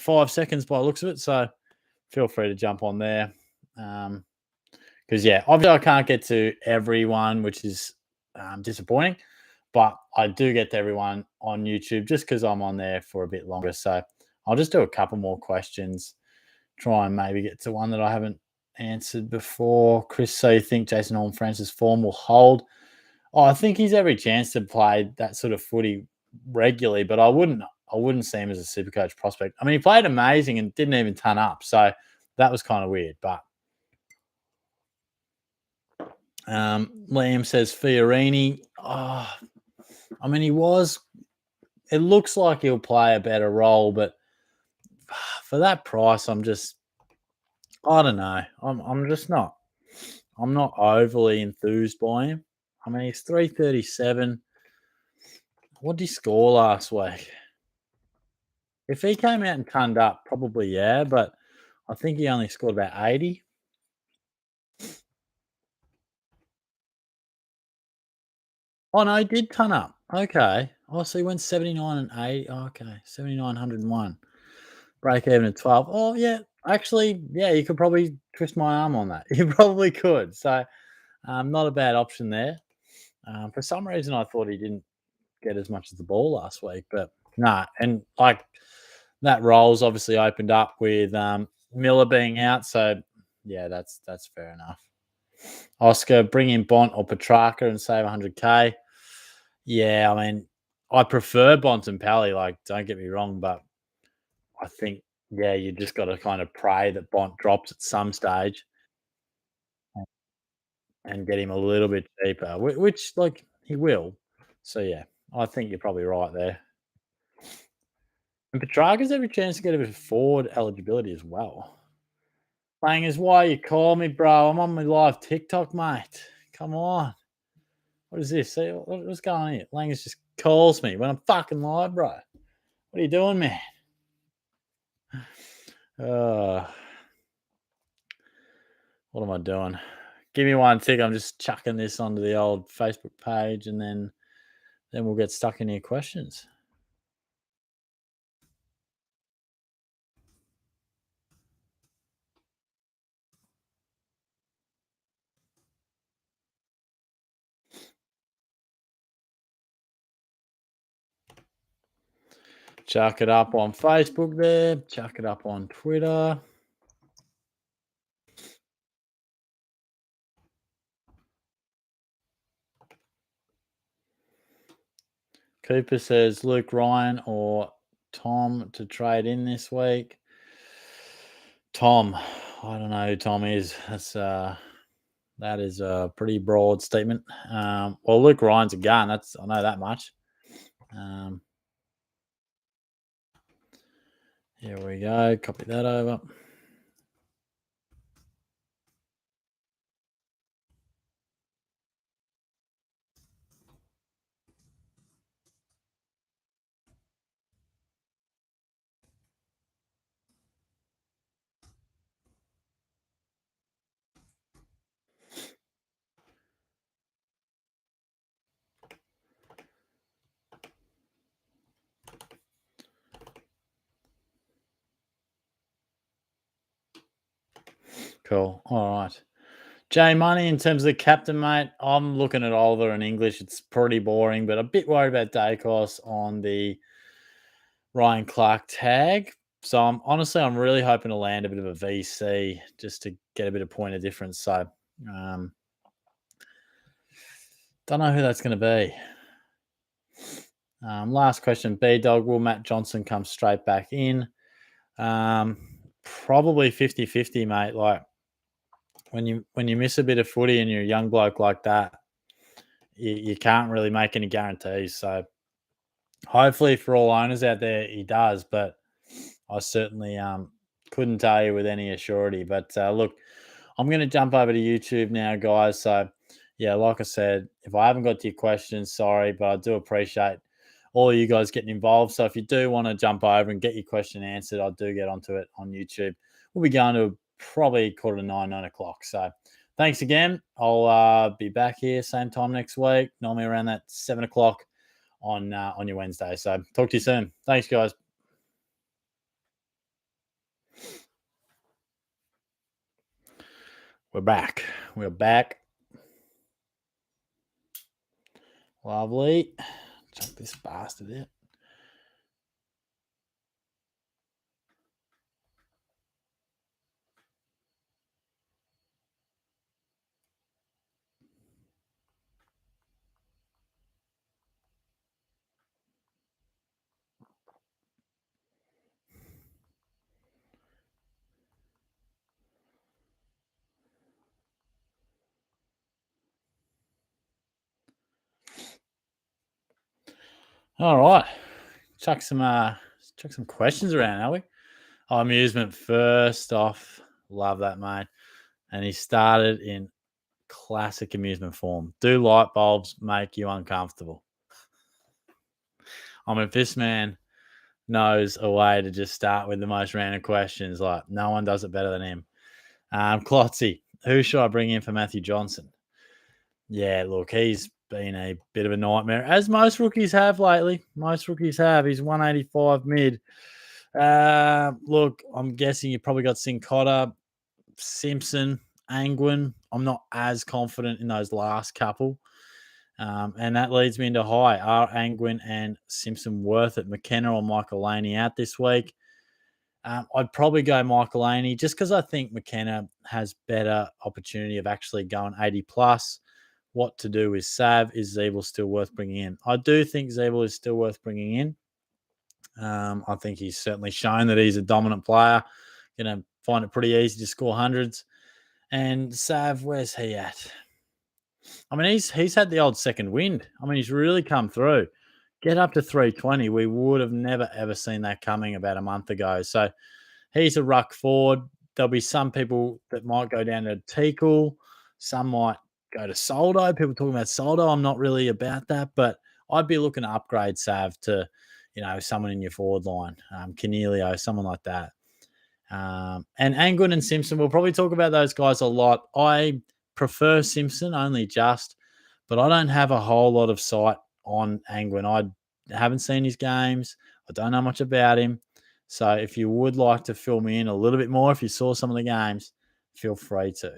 5 seconds by the looks of it. So feel free to jump on there. Because, yeah, obviously I can't get to everyone, which is disappointing. But I do get to everyone on YouTube just because I'm on there for a bit longer. So I'll just do a couple more questions. Try and maybe get to one that I haven't answered before. Chris, so you think Jason Horne-Francis' form will hold? Oh, I think he's every chance to play that sort of footy regularly, but I wouldn't see him as a SuperCoach prospect. I mean, he played amazing and didn't even turn up, so that was kind of weird. But Liam says Fiorini. Oh, I mean, it looks like he'll play a better role, but for that price, I don't know. I'm not overly enthused by him. I mean, he's 337. What did he score last week? If he came out and turned up, probably yeah, but I think he only scored about 80. Oh, no, he did turn up. Okay. Oh, so he went 79 and 80. Oh, okay. 7,901. Break even at 12. Oh, yeah. Actually, yeah, you could probably twist my arm on that. You probably could. So, not a bad option there. For some reason, I thought he didn't get as much as the ball last week, but no. And like that role's obviously opened up with Miller being out. So, yeah, that's fair enough. Oscar, bring in Bont or Petrarca and save 100K. Yeah, I mean, I prefer Bont and Pally, like, don't get me wrong, but I think, yeah, you just got to kind of pray that Bont drops at some stage and get him a little bit cheaper, which like, he will. So, yeah, I think you're probably right there. And Petrarca's every chance to get a bit of forward eligibility as well. Lang is why you call me, bro. I'm on my live TikTok, mate. Come on. What is this? See, what's going on here? Langus just calls me when I'm fucking live, bro. What are you doing, man? What am I doing? Give me one tick. I'm just chucking this onto the old Facebook page, and then we'll get stuck in your questions. Chuck it up on Facebook there. Chuck it up on Twitter. Cooper says Luke Ryan or Tom to trade in this week. Tom, I don't know who Tom is. That is a pretty broad statement. Well, Luke Ryan's a gun. I know that much. Here we go. Copy that over. Cool. All right. Jay Money, in terms of the captain, mate, I'm looking at Oliver in English. It's pretty boring, but a bit worried about Dacos on the Ryan Clark tag. So I'm really hoping to land a bit of a VC just to get a bit of point of difference. So don't know who that's going to be. Last question, B-Dog, will Matt Johnson come straight back in? Probably 50-50, mate. Like, when you miss a bit of footy and you're a young bloke like that, you can't really make any guarantees. So hopefully for all owners out there, he does. But I certainly couldn't tell you with any assurity. But look, I'm going to jump over to YouTube now, guys. So yeah, like I said, if I haven't got to your questions, sorry, but I do appreciate all of you guys getting involved. So if you do want to jump over and get your question answered, I do get onto it on YouTube. We'll be going to probably 8:45, 9 o'clock. So thanks again. I'll be back here same time next week, normally around that 7 o'clock on your Wednesday. So talk to you soon. Thanks, guys. We're back. We're back. Lovely. Chuck this bastard out. All right. Chuck some questions around, are we? Oh, amusement first off. Love that, mate. And he started in classic amusement form. Do light bulbs make you uncomfortable? I mean, if this man knows a way to just start with the most random questions, like no one does it better than him. Klotzy, who should I bring in for Matthew Johnson? Yeah, look, he's been a bit of a nightmare, as most rookies have lately. Most rookies have. He's 185 mid. Look, I'm guessing you probably got Sin Cotter, Simpson, Angwin. I'm not as confident in those last couple. And that leads me into high. Are Angwin and Simpson worth it? McKenna or Michael Laney out this week? I'd probably go Michael Laney just because I think McKenna has better opportunity of actually going 80 plus. What to do with Sav? Is Zeeble still worth bringing in? I do think Zeeble is still worth bringing in. I think he's certainly shown that he's a dominant player. Going to find it pretty easy to score hundreds. And Sav, where's he at? I mean, he's had the old second wind. I mean, he's really come through. Get up to 320. We would have never, ever seen that coming about a month ago. So he's a ruck forward. There'll be some people that might go down to Teakle. Some might go to Soldo. People talking about Soldo. I'm not really about that, but I'd be looking to upgrade Sav to, someone in your forward line, Cornelio, someone like that. And Angwin and Simpson, we'll probably talk about those guys a lot. I prefer Simpson only just, but I don't have a whole lot of sight on Angwin. I haven't seen his games. I don't know much about him. So if you would like to fill me in a little bit more, if you saw some of the games, feel free to.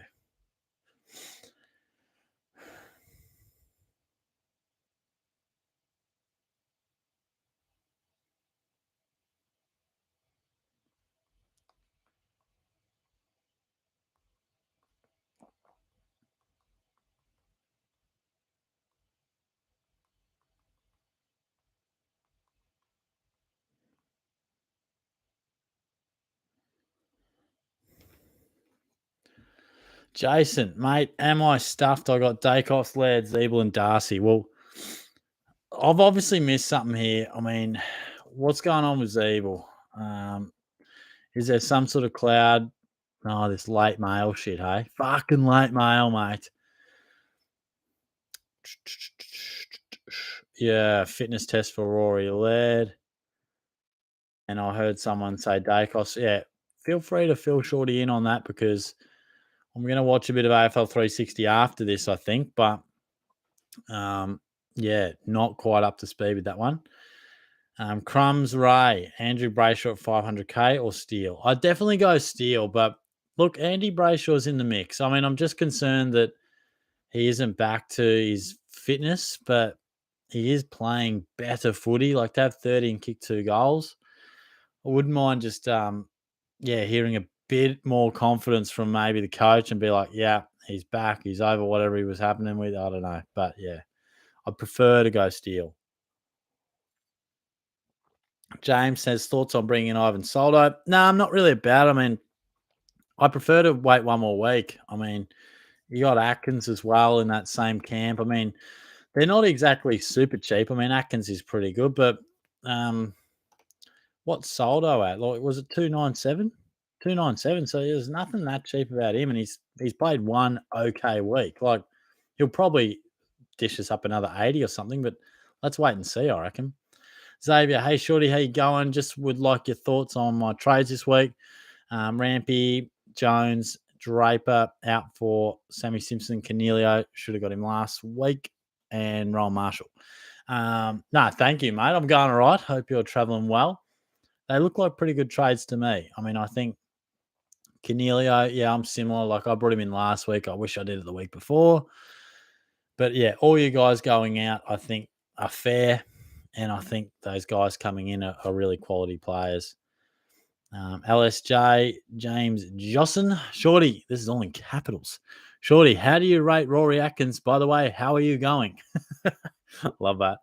Jason, mate, am I stuffed? I got Dacos, Laird, Zeeble, and Darcy. Well, I've obviously missed something here. I mean, what's going on with Zeeble? Is there some sort of cloud? Oh, this late mail shit, hey? Fucking late mail, mate. Yeah, fitness test for Rory Laird. And I heard someone say Dacos. Yeah, feel free to fill Shorty in on that because I'm going to watch a bit of AFL 360 after this, I think. But yeah, not quite up to speed with that one. Crumbs Ray, Andrew Brayshaw at 500k or Steele? I'd definitely go Steele, but look, Andy Brayshaw's in the mix. I mean, I'm just concerned that he isn't back to his fitness, but he is playing better footy. Like to have 30 and kick 2 goals. I wouldn't mind just hearing a bit more confidence from maybe the coach and be like, yeah, he's back, he's over whatever he was happening with. I don't know. But yeah, I'd prefer to go Steele. James says thoughts on bringing in Ivan Soldo. No, I'm not really about it. I mean, I prefer to wait one more week. I mean, you got Atkins as well in that same camp. I mean, they're not exactly super cheap. I mean, Atkins is pretty good, but what's Soldo at? Like, was it 297? 297. So there's nothing that cheap about him, and he's played one okay week. Like, he'll probably dish us up another 80 or something, but let's wait and see, I reckon. Xavier, hey Shorty, how you going? Just would like your thoughts on my trades this week. Rampy, Jones, Draper out for Sammy Simpson. Cornelio should have got him last week, and Rowan Marshall. No, thank you, mate. I'm going all right. Hope you're traveling well. They look like pretty good trades to me. I mean, I think Canelio, yeah, I'm similar. Like I brought him in last week. I wish I did it the week before. But yeah, all you guys going out, I think, are fair. And I think those guys coming in are really quality players. LSJ, James Jossen. Shorty, this is all in capitals. Shorty, how do you rate Rory Atkins? By the way, how are you going? Love that.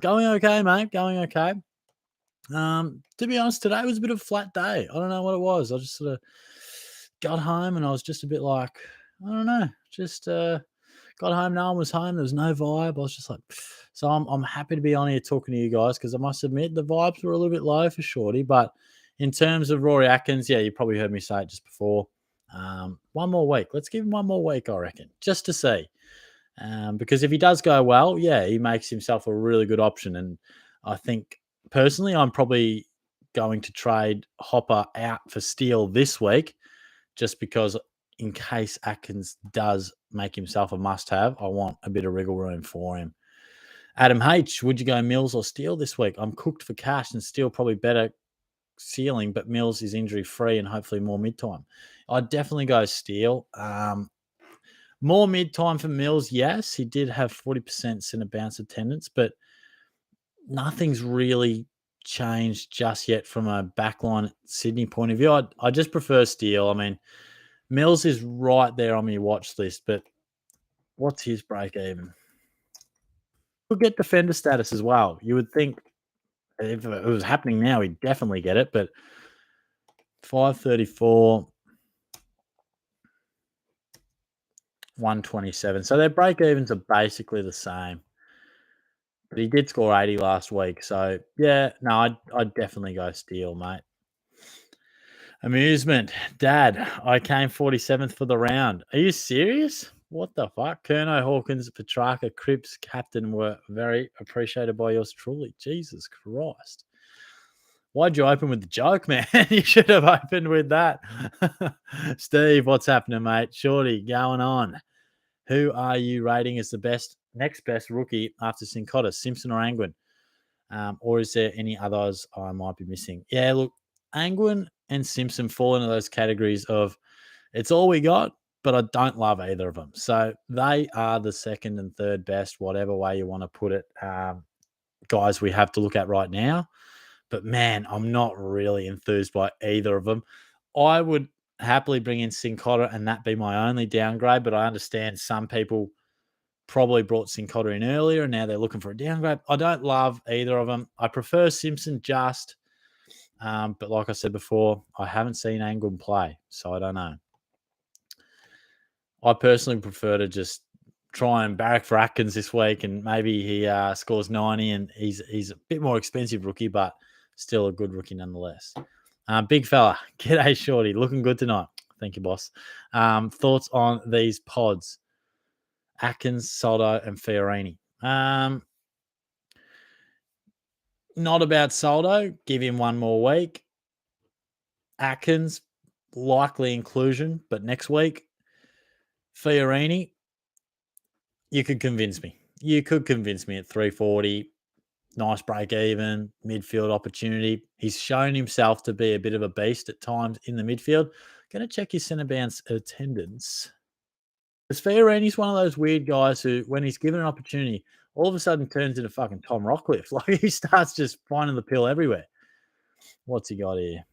Going okay, mate. Going okay. To be honest, today was a bit of a flat day. I don't know what it was. I just sort of got home and I was just a bit like, I don't know, just got home. No one was home. There was no vibe. I was just like, so I'm happy to be on here talking to you guys because I must admit the vibes were a little bit low for Shorty. But in terms of Rory Atkins, yeah, you probably heard me say it just before. One more week. Let's give him one more week, I reckon, just to see. Because if he does go well, yeah, he makes himself a really good option. And I think personally, I'm probably going to trade Hopper out for Steele this week, just because in case Atkins does make himself a must-have, I want a bit of wriggle room for him. Adam H, would you go Mills or Steele this week? I'm cooked for cash and Steele probably better ceiling, but Mills is injury-free and hopefully more mid-time. I'd definitely go Steele. More mid-time for Mills, yes. He did have 40% centre bounce attendance, but nothing's really changed just yet from a backline Sydney point of view. I just prefer Steele. I mean, Mills is right there on my watch list, but what's his break even? He'll get defender status as well. You would think if it was happening now, he'd definitely get it, but 534, 127. So their break evens are basically the same. But he did score 80 last week. So, yeah, no, I'd definitely go Steele, mate. Amusement. Dad, I came 47th for the round. Are you serious? What the fuck? Kerno, Hawkins, Petrarca, Cripps, Captain were very appreciated by yours truly. Jesus Christ. Why'd you open with the joke, man? You should have opened with that. Steve, what's happening, mate? Shorty, going on. Who are you rating as the next best rookie after Sincotta, Simpson or Angwin? Or is there any others I might be missing? Yeah, look, Angwin and Simpson fall into those categories of it's all we got, but I don't love either of them. So they are the second and third best, whatever way you want to put it, guys we have to look at right now. But man, I'm not really enthused by either of them. I would happily bring in Sincotta and that be my only downgrade, but I understand some people probably brought Sincotta in earlier and now they're looking for a downgrade. I don't love either of them. I prefer Simpson just, but like I said before, I haven't seen Angwin play, so I don't know. I personally prefer to just try and barrack for Atkins this week, and maybe he scores 90, and he's a bit more expensive rookie, but still a good rookie nonetheless. Big fella, g'day Shorty, looking good tonight. Thank you, boss. Thoughts on these pods? Atkins, Soldo, and Fiorini. Not about Soldo. Give him one more week. Atkins, likely inclusion, but next week. Fiorini, you could convince me. You could convince me at 340. Nice break even, midfield opportunity. He's shown himself to be a bit of a beast at times in the midfield. Going to check his centre bounce attendance. Because Fiorini's one of those weird guys who, when he's given an opportunity, all of a sudden turns into fucking Tom Rockcliffe. Like he starts just finding the pill everywhere. What's he got here?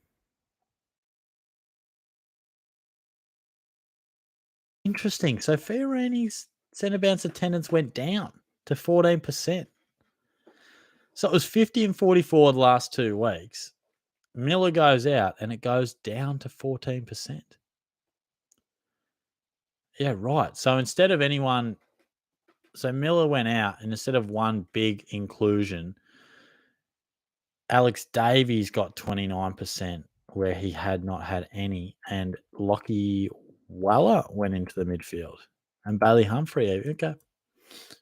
Interesting. So Fiorini's centre bounce attendance went down to 14%. So it was 50 and 44 the last 2 weeks. Miller goes out and it goes down to 14%. Yeah, right. So instead of Miller went out and instead of one big inclusion, Alex Davies got 29% where he had not had any, and Lockie Weller went into the midfield, and Bailey Humphrey. Okay.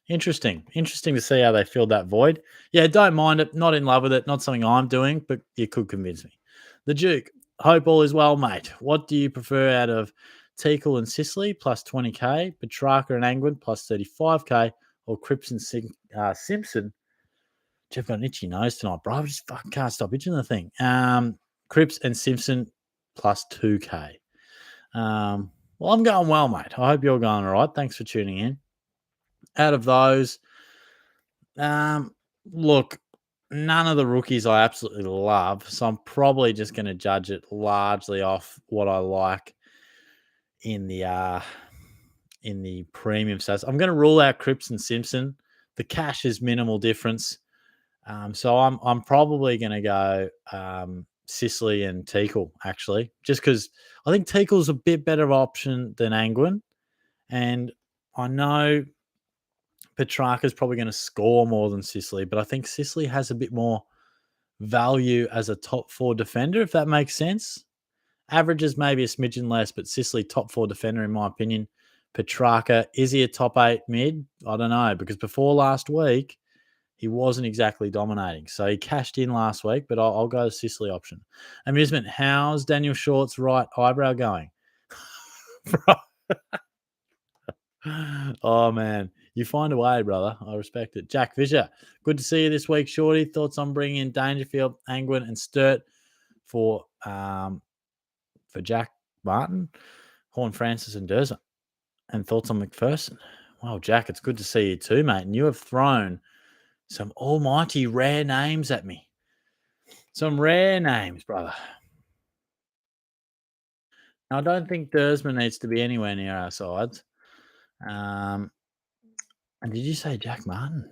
Interesting to see how they filled that void. Yeah, don't mind it. Not in love with it. Not something I'm doing, but you could convince me. The Duke. Hope all is well, mate. What do you prefer out of Teakle and Sicily plus 20K, Petrarca and Angwin plus 35K, or Cripps and Simpson? Jeff got an itchy nose tonight, bro. I just fucking can't stop itching the thing. Cripps and Simpson plus 2K. Well, I'm going well, mate. I hope you're going all right. Thanks for tuning in. Out of those, um, look, none of the rookies I absolutely love, so I'm probably just going to judge it largely off what I like in the uh in the premium stats. I'm going to rule out Cripps and Simpson. The cash is minimal difference, so I'm probably going to go Sicily and Teakle actually, just because I think Teakle's a bit better option than Angwin. And I know Petrarca's probably going to score more than Sicily, but I think Sicily has a bit more value as a top four defender, if that makes sense. Averages maybe a smidgen less, but Sicily top four defender in my opinion. Petrarca, is he a top eight mid? I don't know, because before last week, he wasn't exactly dominating. So he cashed in last week, but I'll go the Sicily option. Amusement, how's Daniel Short's right eyebrow going? Oh man, you find a way, brother. I respect it. Jack Fisher, good to see you this week, Shorty. Thoughts on bringing in Dangerfield, Angwin, and Sturt for Jack Martin, Horn Francis, and Durza, and thoughts on McPherson. Wow, Jack, it's good to see you too, mate. And you have thrown some almighty rare names at me. Some rare names, brother. Now, I don't think Dersman needs to be anywhere near our sides. And did you say Jack Martin?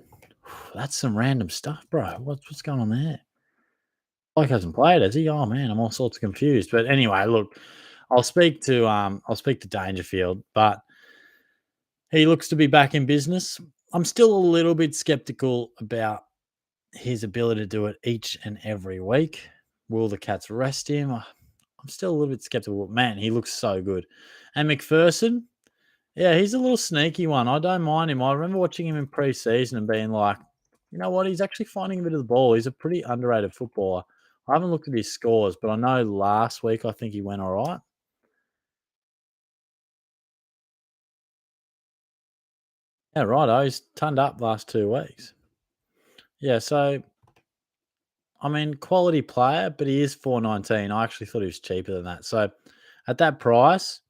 That's some random stuff, bro. What's going on there? Like hasn't played, has he? Oh man, I'm all sorts of confused. But anyway, look, I'll speak to Dangerfield, but he looks to be back in business. I'm still a little bit skeptical about his ability to do it each and every week. Will the Cats rest him? I'm still a little bit skeptical. Man, he looks so good. And McPherson, yeah, he's a little sneaky one. I don't mind him. I remember watching him in preseason and being like, you know what? He's actually finding a bit of the ball. He's a pretty underrated footballer. I haven't looked at his scores, but I know last week I think he went all right. Yeah, right. He's turned up last 2 weeks. Yeah, so I mean, quality player, but he is 419. I actually thought he was cheaper than that. So at that price,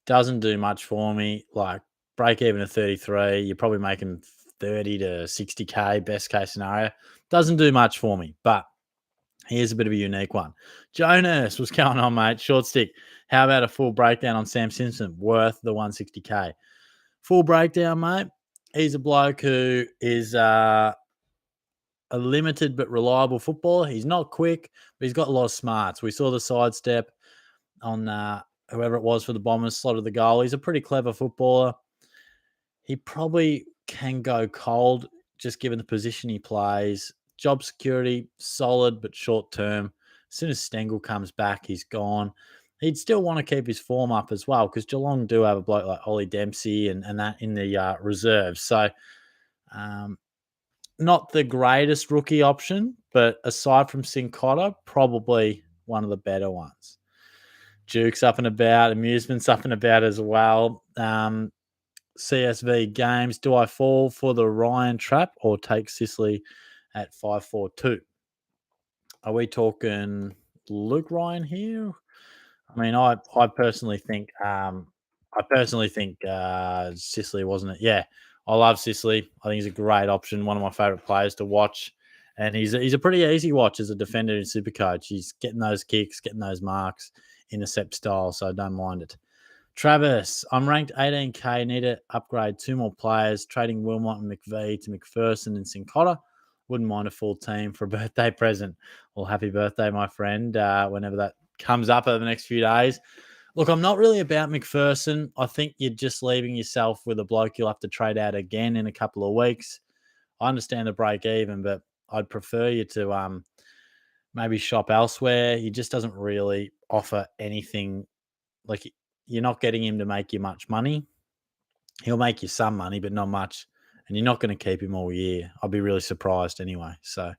doesn't do much for me. Like break even at 33, you're probably making 30 to 60K, best case scenario. Doesn't do much for me, but he is a bit of a unique one. Jonas, what's going on, mate? Short stick. How about a full breakdown on Sam Simpson? Worth the 160K. Full breakdown, mate. He's a bloke who is a limited but reliable footballer. He's not quick, but he's got a lot of smarts. We saw the sidestep on whoever it was for the Bombers slotted the goal. He's a pretty clever footballer. He probably can go cold just given the position he plays. Job security, solid but short term. As soon as Stengel comes back, he's gone. He'd still want to keep his form up as well because Geelong do have a bloke like Ollie Dempsey and that in the reserves. So, um, not the greatest rookie option, but aside from Sincotta, probably one of the better ones. Duke's up and about, Amusement's up and about as well. CSV games. Do I fall for the Ryan trap or take Sicily at 5-4-2? Are we talking Luke Ryan here? I mean, I personally think Sicily wasn't it. Yeah, I love Sicily. I think he's a great option. One of my favorite players to watch, and he's a pretty easy watch as a defender in SuperCoach. He's getting those kicks, getting those marks, intercept style, so I don't mind it. Travis, I'm ranked 18K. Need to upgrade 2 more players. Trading Wilmot and McVee to McPherson and Sincotta. Wouldn't mind a full team for a birthday present. Well, happy birthday, my friend. Whenever that comes up over the next few days. Look, I'm not really about McPherson. I think you're just leaving yourself with a bloke you'll have to trade out again in a couple of weeks. I understand the break even, but I'd prefer you to maybe shop elsewhere. He just doesn't really offer anything. Like you're not getting him to make you much money. He'll make you some money, but not much. And you're not going to keep him all year. I'll be really surprised anyway. So,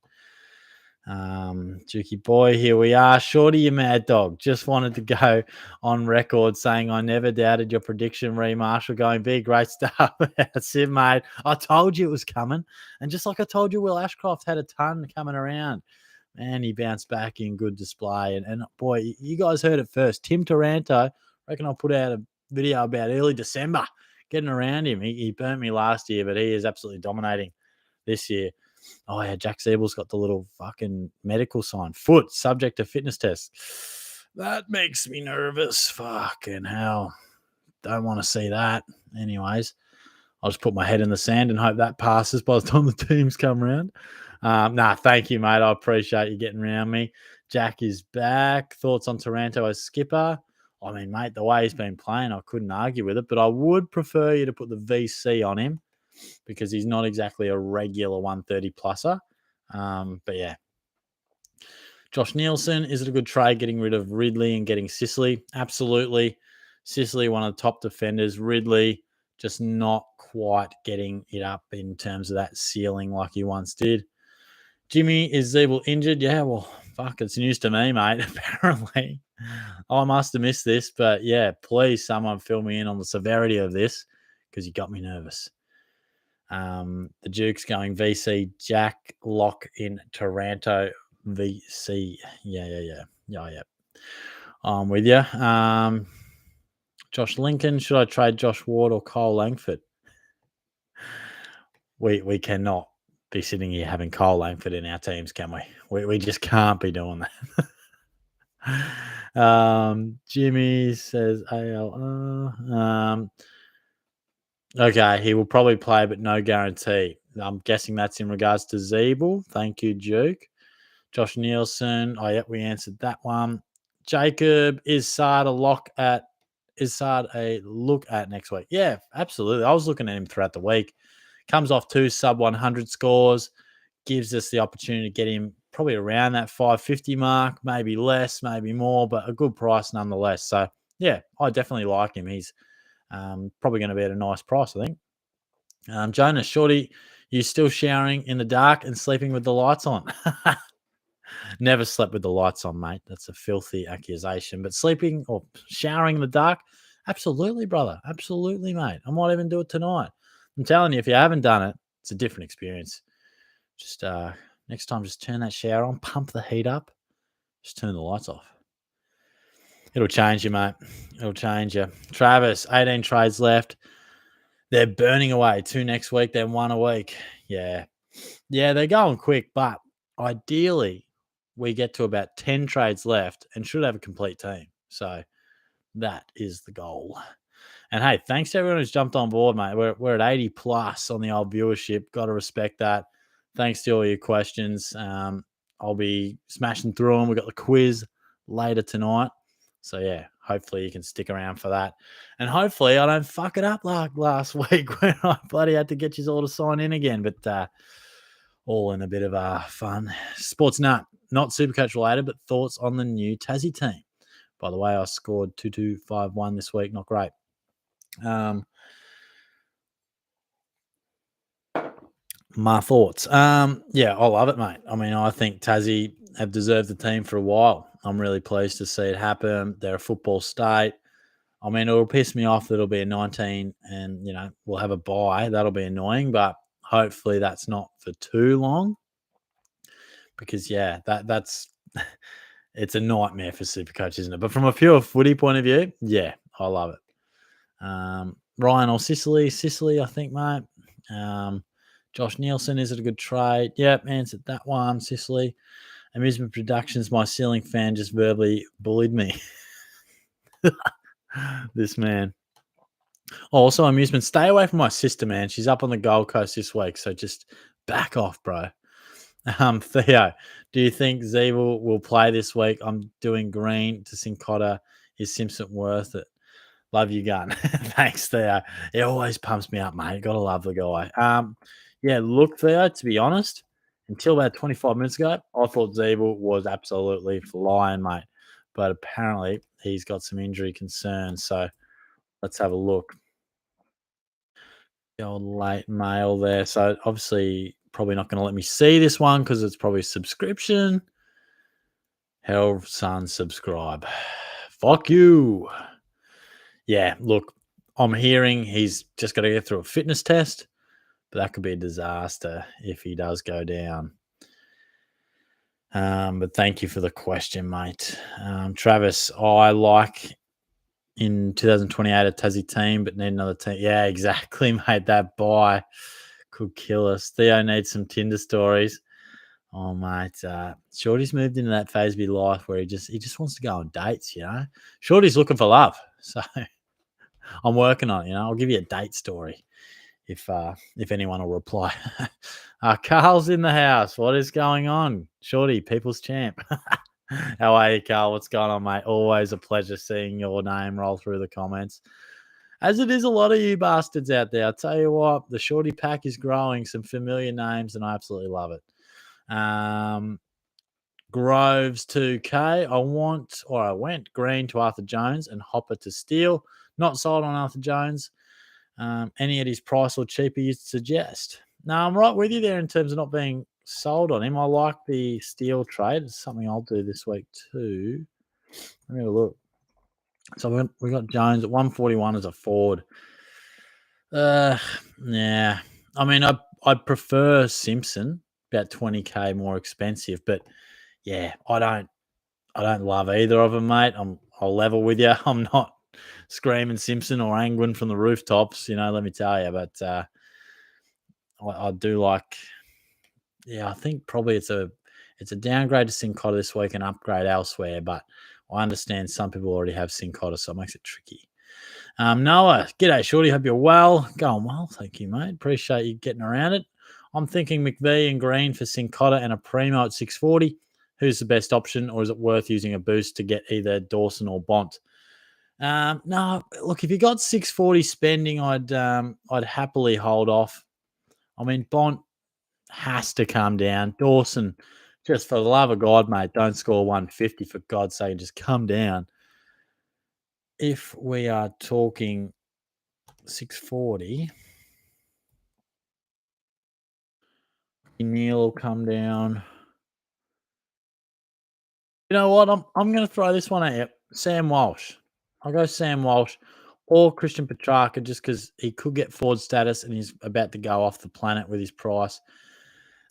Juki boy, here we are. Shorty, you mad dog. Just wanted to go on record saying I never doubted your prediction, Ree Marshall going big. Great stuff. That's it, mate. I told you it was coming. And just like I told you, Will Ashcroft had a ton coming around. Man, he bounced back in good display. And boy, you guys heard it first. Tim Taranto reckon I'll put out a video about early December, getting around him. He burnt me last year, but he is absolutely dominating this year. Oh, yeah, Jack Siebel's got the little fucking medical sign. Foot, subject to fitness test. That makes me nervous. Fucking hell. Don't want to see that. Anyways, I'll just put my head in the sand and hope that passes by the time the teams come around. Thank you, mate. I appreciate you getting around me. Jack is back. Thoughts on Taranto as skipper? I mean, mate, the way he's been playing, I couldn't argue with it, but I would prefer you to put the VC on him because he's not exactly a regular 130 pluser. But yeah. Josh Nielsen, is it a good trade getting rid of Ridley and getting Sicily? Absolutely. Sicily, one of the top defenders. Ridley, just not quite getting it up in terms of that ceiling like he once did. Jimmy, is Zeeble injured? Yeah, well, fuck, it's news to me, mate, apparently. I must have missed this, but yeah, please someone fill me in on the severity of this because you got me nervous. The Duke's going VC, Jack Lock in Taranto, VC. Yeah. I'm with you. Josh Lincoln, should I trade Josh Ward or Cole Langford? We cannot be sitting here having Cole Langford in our teams, can we? We just can't be doing that. Jimmy says ALR. Okay, he will probably play, but no guarantee. I'm guessing that's in regards to Zeeble. Thank you, Duke. Josh Nielsen. Oh, yeah, we answered that one. Jacob, is Sard a look at next week? Yeah, absolutely. I was looking at him throughout the week. Comes off 2 sub 100 scores, gives us the opportunity to get him probably around that 550 mark, maybe less, maybe more, but a good price nonetheless. So, yeah, I definitely like him. He's probably going to be at a nice price, I think. Jonas, Shorty, you still showering in the dark and sleeping with the lights on? Never slept with the lights on, mate. That's a filthy accusation. But sleeping or showering in the dark, absolutely, brother. Absolutely, mate. I might even do it tonight. I'm telling you, if you haven't done it, it's a different experience. Just next time, just turn that shower on, pump the heat up, just turn the lights off. It'll change you, mate. It'll change you. Travis, 18 trades left. They're burning away. 2 next week, then 1 a week. Yeah, they're going quick, but ideally, we get to about 10 trades left and should have a complete team. So that is the goal. And hey, thanks to everyone who's jumped on board, mate. We're at 80 plus on the old viewership. Got to respect that. Thanks to all your questions. I'll be smashing through them. We've got the quiz later tonight. So yeah, hopefully you can stick around for that. And hopefully I don't fuck it up like last week when I bloody had to get you all to sign in again. But all in a bit of fun. Sports nut, not SuperCoach related, but thoughts on the new Tassie team. By the way, I scored 2-2-5-1 this week. Not great. My thoughts. Yeah, I love it, mate. I mean, I think Tassie have deserved the team for a while. I'm really pleased to see it happen. They're a football state. I mean, it'll piss me off that it'll be a 19 and, we'll have a bye. That'll be annoying, but hopefully that's not for too long because, yeah, that's it's a nightmare for SuperCoach, isn't it? But from a pure footy point of view, yeah, I love it. Ryan or Sicily, I think, mate. Josh Nielsen, is it a good trade? Yep, answered that one. Sicily. Amusement Productions, my ceiling fan just verbally bullied me. This man. Also, Amusement, stay away from my sister, man. She's up on the Gold Coast this week, so just back off, bro. Theo, do you think Zeeble will play this week? I'm doing green to Sincotta. Is Simpson worth it? Love you, gun. Thanks, Theo. It always pumps me up, mate. Gotta love the guy. Yeah, look, Theo, to be honest, until about 25 minutes ago, I thought Zeeble was absolutely flying, mate. But apparently he's got some injury concerns. So let's have a look. The old late mail there. So obviously probably not going to let me see this one because it's probably a subscription. Hell, son, subscribe. Fuck you. Yeah, look, I'm hearing he's just got to get through a fitness test, but that could be a disaster if he does go down. But thank you for the question, mate. Travis, I like in 2028 a Tassie team, but need another team. Yeah, exactly, mate. That buy could kill us. Theo needs some Tinder stories. Oh, mate. Shorty's moved into that phase of his life where he just wants to go on dates, you know. Shorty's looking for love. So I'm working on it, you know. I'll give you a date story if anyone will reply. Carl's in the house. What is going on? Shorty, people's champ. How are you, Carl? What's going on, mate? Always a pleasure seeing your name roll through the comments. As it is a lot of you bastards out there. I'll tell you what, the Shorty pack is growing, some familiar names, and I absolutely love it. Groves 2K. I went Green to Arthur Jones and Hopper to Steele. Not sold on Arthur Jones. Any at his price or cheaper you'd suggest? No, I'm right with you there in terms of not being sold on him. I like the Steele trade. It's something I'll do this week too. Let me have a look. So we got Jones at 141 as a forward. Yeah. I mean, I'd prefer Simpson, about 20K more expensive, but yeah, I don't love either of them, mate. I'll level with you. I'm not screaming Simpson or Angwin from the rooftops, let me tell you. But I do like, I think probably it's a downgrade to Sincotta this week and upgrade elsewhere. But I understand some people already have Sincotta, so it makes it tricky. Noah, g'day, Shorty. Hope you're well. Going well, thank you, mate. Appreciate you getting around it. I'm thinking McVee and Green for Sincotta and a Primo at 640. Who's the best option, or is it worth using a boost to get either Dawson or Bont? No, look, if you got 640 spending, I'd happily hold off. I mean, Bont has to come down. Dawson, just for the love of God, mate, don't score 150 for God's sake. Just come down. If we are talking 640, Neil will come down. You know what? I'm going to throw this one at you. Sam Walsh. I'll go Sam Walsh or Christian Petrarca just because he could get forward status and he's about to go off the planet with his price.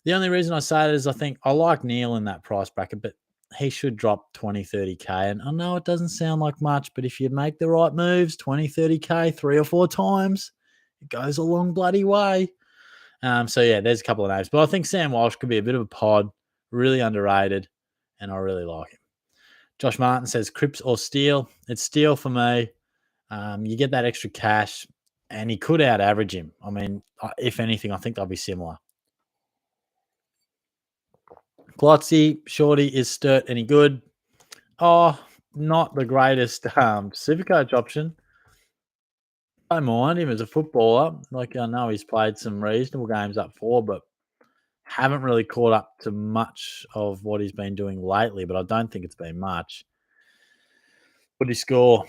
The only reason I say that is I think I like Neil in that price bracket, but he should drop 20, 30K. And I know it doesn't sound like much, but if you make the right moves, 20, 30K 3 or 4 times, it goes a long bloody way. So, yeah, there's a couple of names. But I think Sam Walsh could be a bit of a pod, really underrated, and I really like him. Josh Martin says Cripps or Steele. It's Steele for me. You get that extra cash, and he could out-average him. I mean, if anything, I think they'll be similar. Glotzy, Shorty, is Sturt any good? Oh, not the greatest Supercoach option. I don't mind him as a footballer. Like, I know he's played some reasonable games up for, but haven't really caught up to much of what he's been doing lately, but I don't think it's been much. What did he score?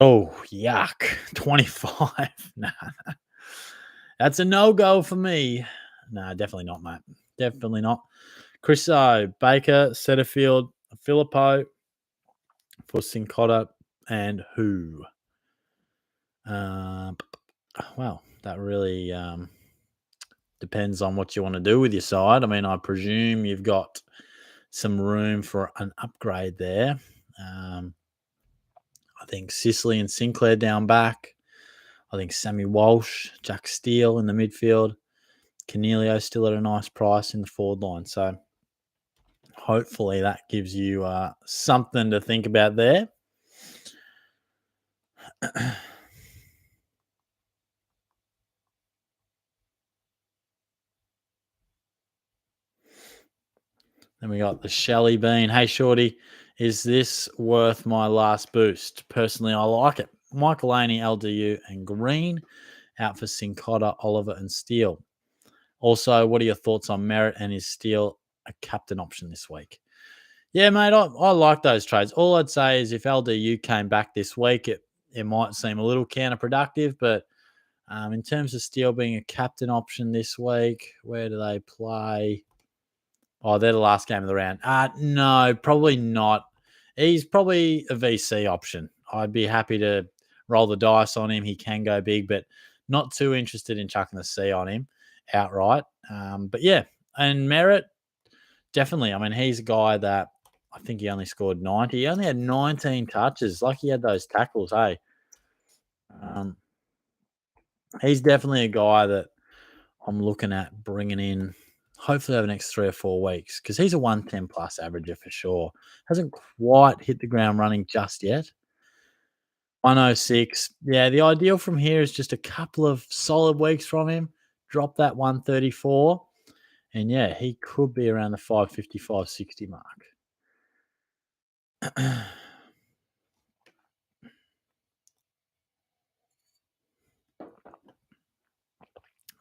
Oh, yuck. 25. Nah. That's a no-go for me. No, definitely not, mate. Definitely not. Chris O, Baker, Setterfield, Filippo for Sincotta, and who? Well, that really depends on what you want to do with your side. I mean, I presume you've got some room for an upgrade there. I think Sicily and Sinclair down back. I think Sammy Walsh, Jack Steele in the midfield. Canelio still at a nice price in the forward line. So hopefully that gives you something to think about there. Then we got the Shelly Bean. Hey, Shorty, is this worth my last boost? Personally, I like it. Michael Laney, LDU, and Green out for Sincotta, Oliver, and Steele. Also, what are your thoughts on Merritt and is Steele a captain option this week? Yeah, mate, I like those trades. All I'd say is if LDU came back this week, it might seem a little counterproductive, but in terms of Steele being a captain option this week, where do they play? Oh, they're the last game of the round. No, probably not. He's probably a VC option. I'd be happy to roll the dice on him. He can go big, but not too interested in chucking the C on him outright. But yeah, and Merritt, definitely. I mean, he's a guy that I think he only scored 90. He only had 19 touches. Like he had those tackles, hey. Um, he's definitely a guy that I'm looking at bringing in hopefully over the next 3 or 4 weeks because he's a 110 plus averager for sure. Hasn't quite hit the ground running just yet. 106. Yeah, the ideal from here is just a couple of solid weeks from him. Drop that 134. And yeah, he could be around the 550, 560 mark.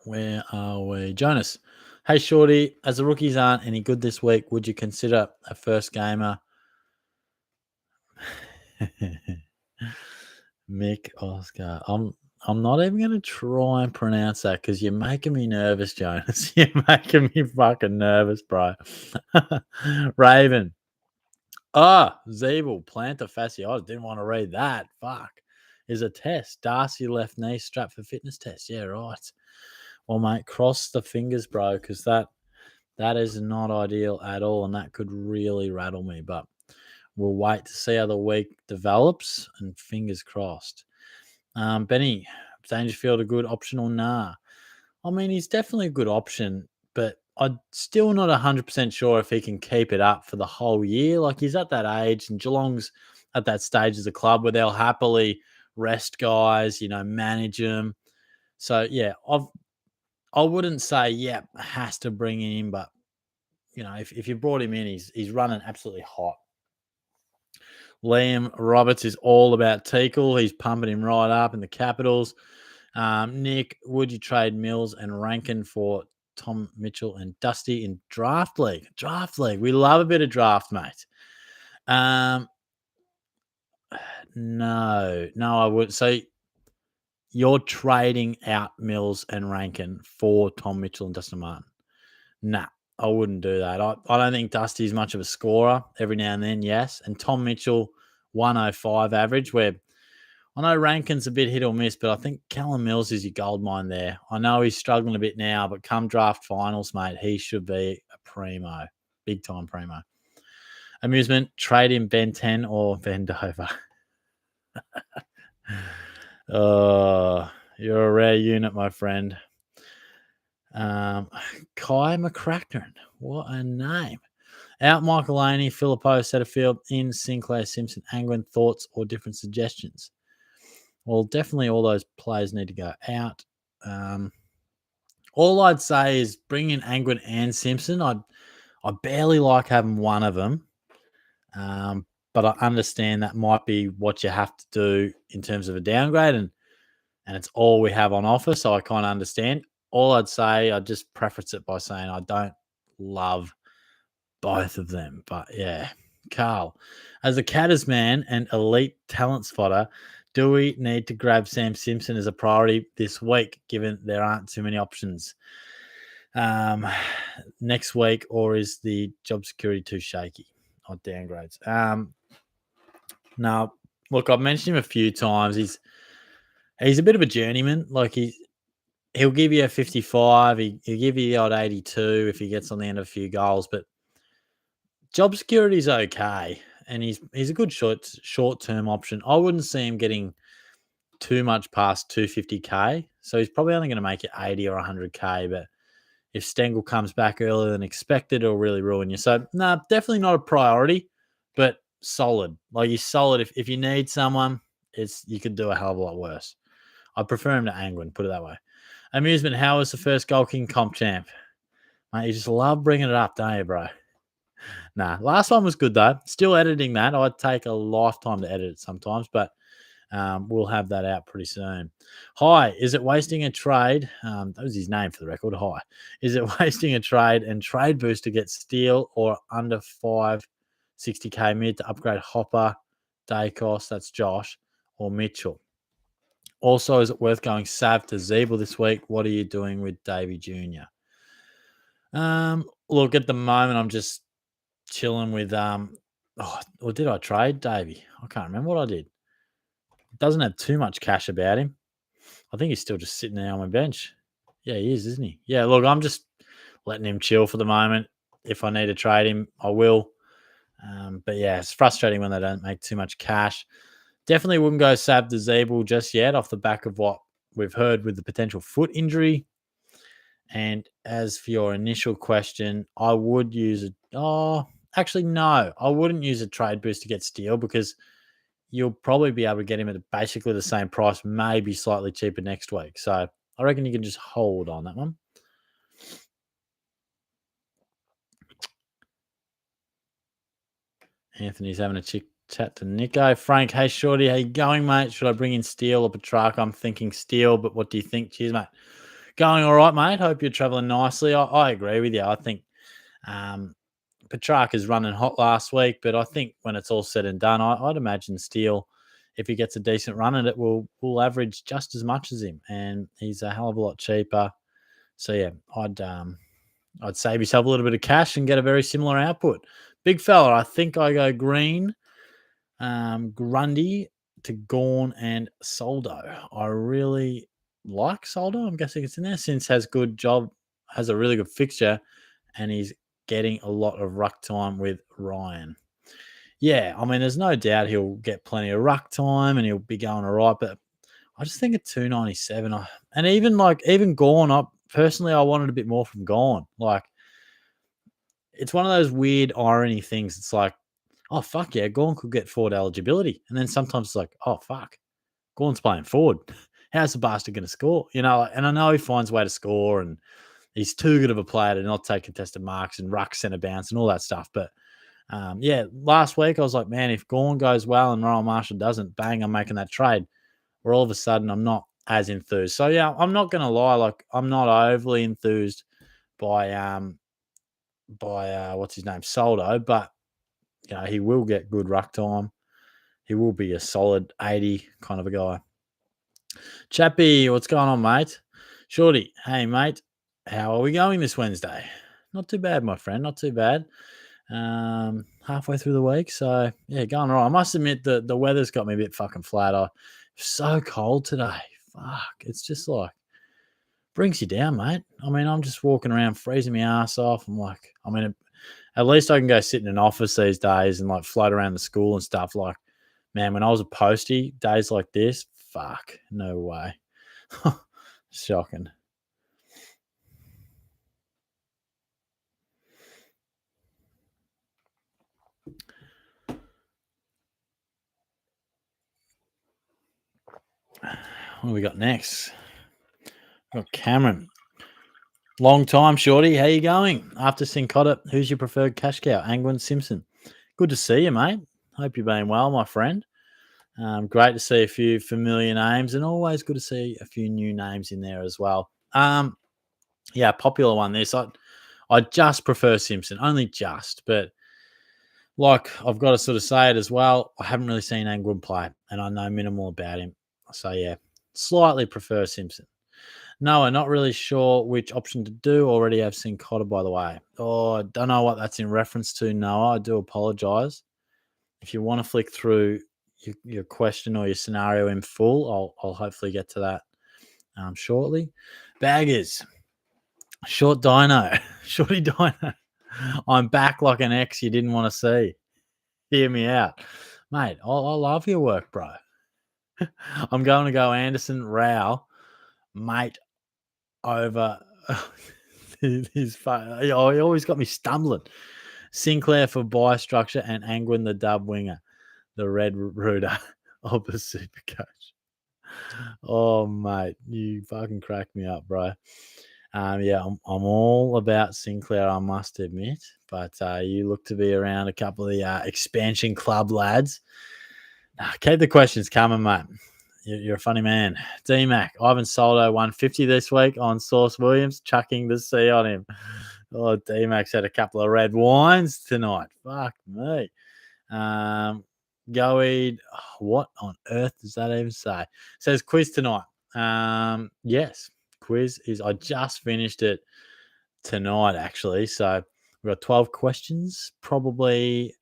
Where are we? Jonas. Hey, Shorty, as the rookies aren't any good this week, would you consider a first gamer? Mick Oscar. I'm not even going to try and pronounce that because you're making me nervous, Jonas. You're making me fucking nervous, bro. Raven. Zeeble, plantar fasciitis. Didn't want to read that. Fuck. Is a test. Darcy left knee strapped for fitness test. Yeah, right. Well, mate, cross the fingers, bro, because that is not ideal at all, and that could really rattle me. But we'll wait to see how the week develops, and fingers crossed. Benny, Dangerfield a good option or nah? I mean, he's definitely a good option, but I'm still not 100% sure if he can keep it up for the whole year. Like, he's at that age, and Geelong's at that stage as a club where they'll happily rest guys, manage them. So, yeah, I wouldn't say, has to bring him in, but, if you brought him in, he's running absolutely hot. Liam Roberts is all about Teakle. He's pumping him right up in the Capitals. Nick, would you trade Mills and Rankin for Tom Mitchell and Dusty in draft league? Draft league. We love a bit of draft, mate. No, I would. So you're trading out Mills and Rankin for Tom Mitchell and Dustin Martin? Nah, I wouldn't do that. I don't think Dusty's much of a scorer. Every now and then, yes. And Tom Mitchell, 105 average, where I know Rankin's a bit hit or miss, but I think Callum Mills is your gold mine there. I know he's struggling a bit now, but come draft finals, mate, he should be a primo, big time primo. Amusement, trade in Ben 10 or Vendover. Oh, you're a rare unit, my friend. Kai McCracken, what a name. Out Michael Laney, Philippo, Setterfield, in Sinclair, Simpson, Angwin, thoughts or different suggestions? Well, definitely all those players need to go out. All I'd say is bring in Angwin and Simpson. I barely like having one of them, but I understand that might be what you have to do in terms of a downgrade, and it's all we have on offer, so I kind of understand. All I'd say, I'd just preface it by saying I don't love both of them, but yeah. Carl, as a Catters man and elite talent spotter, do we need to grab Sam Simpson as a priority this week, given there aren't too many options next week, or is the job security too shaky on downgrades? No, look, I've mentioned him a few times. He's a bit of a journeyman. Like he'll give you a 55, he'll give you the odd 82 if he gets on the end of a few goals, but job security is okay, and he's a good short term option. I wouldn't see him getting too much past 250k, so he's probably only going to make it 80 or 100k. But if Stengel comes back earlier than expected, it'll really ruin you. So no, definitely not a priority, but solid. Like he's solid. If you need someone, you could do a hell of a lot worse. I prefer him to Angwin, put it that way. Amusement, how was the first Gold King comp champ? Mate, you just love bringing it up, don't you, bro? Nah, last one was good though. Still editing that. I'd take a lifetime to edit it sometimes, but we'll have that out pretty soon. Hi, is it wasting a trade? That was his name for the record. Hi, is it wasting a trade and trade boost to get Steele or under 560k mid to upgrade Hopper, Dacos, that's Josh, or Mitchell? Also, is it worth going Sav to Zeeble this week? What are you doing with Davey Jr.? Look, at the moment, I'm just chilling with or did I trade Davey? I can't remember what I did. Doesn't have too much cash about him. I think he's still just sitting there on my bench. Yeah, he is, isn't he? Yeah, look, I'm just letting him chill for the moment. If I need to trade him, I will. But yeah, it's frustrating when they don't make too much cash. Definitely wouldn't go Sab the Zeeble just yet off the back of what we've heard with the potential foot injury. And as for your initial question, I would use it. Oh, actually, no, I wouldn't use a trade boost to get Steele because you'll probably be able to get him at basically the same price, maybe slightly cheaper next week. So I reckon you can just hold on that one. Anthony's having a chat to Nico. Frank, hey, Shorty, how you going, mate? Should I bring in Steele or Petrarca? I'm thinking Steele, but what do you think? Cheers, mate. Going all right, mate. Hope you're traveling nicely. I agree with you. I think um, Petrarca's running hot last week, but I think when it's all said and done, I'd imagine Steele, if he gets a decent run at it, will average just as much as him, and he's a hell of a lot cheaper. So yeah, I'd save yourself a little bit of cash and get a very similar output. Big fella, I think I go Green, Grundy to Gorn and Soldo. I really like Soldo. I'm guessing it's in there since has a really good fixture, and he's getting a lot of ruck time with Ryan. Yeah, I mean, there's no doubt he'll get plenty of ruck time and he'll be going all right, but I just think at 297, and even Gorn, personally, I wanted a bit more from Gorn. Like, it's one of those weird irony things. It's like, oh, fuck yeah, Gorn could get forward eligibility. And then sometimes it's like, oh, fuck, Gorn's playing forward. How's the bastard going to score? And I know he finds a way to score and he's too good of a player to not take contested marks and ruck centre bounce and all that stuff. But yeah, last week I was like, man, if Gorn goes well and Royal Marshall doesn't, bang, I'm making that trade. Where all of a sudden I'm not as enthused. So yeah, I'm not going to lie. Like, I'm not overly enthused by what's his name, Soldo, but he will get good ruck time. He will be a solid 80 kind of a guy. Chappie, what's going on, mate? Shorty, hey, mate. How are we going this Wednesday? Not too bad, my friend. Not too bad. Halfway through the week. So, yeah, going all right. I must admit that the weather's got me a bit fucking flat. It's so cold today. Fuck. It's just like, brings you down, mate. I mean, I'm just walking around freezing my ass off. I'm like, I mean, at least I can go sit in an office these days and like float around the school and stuff. Like, man, when I was a postie, days like this, fuck, no way. Shocking. What do we got next? We've got Cameron. Long time, Shorty. How you going? After Sincotta, who's your preferred cash cow? Angwin Simpson. Good to see you, mate. Hope you're being well, my friend. Great to see a few familiar names, and always good to see a few new names in there as well. Yeah, popular one. I just prefer Simpson, only just, but like I've got to sort of say it as well. I haven't really seen Angwin play, and I know minimal about him. So yeah, slightly prefer Simpson. No, I'm not really sure which option to do. Already have seen Cotter, by the way. Oh, I don't know what that's in reference to, Noah. I do apologize. If you want to flick through your question or your scenario in full, I'll hopefully get to that shortly. Baggers, short dino, shorty dino. I'm back like an ex you didn't want to see. Hear me out. Mate, I love your work, bro. I'm going to go Anderson, Rao, mate, over his he always got me stumbling. Sinclair for buy structure and Angwin the dub winger, the red rooter of the Supercoach. Oh, mate, you fucking cracked me up, bro. Yeah, I'm all about Sinclair, I must admit, but you look to be around a couple of the expansion club lads. Keep the questions coming, mate. You're a funny man. D-Mac, Ivan Soldo 150 this week on Sauce Williams, chucking the C on him. Oh, D-Mac's had a couple of red wines tonight. Fuck me. Goeed, what on earth does that even say? Says quiz tonight. Yes, quiz is. I just finished it tonight, actually. So we've got 12 questions. Probably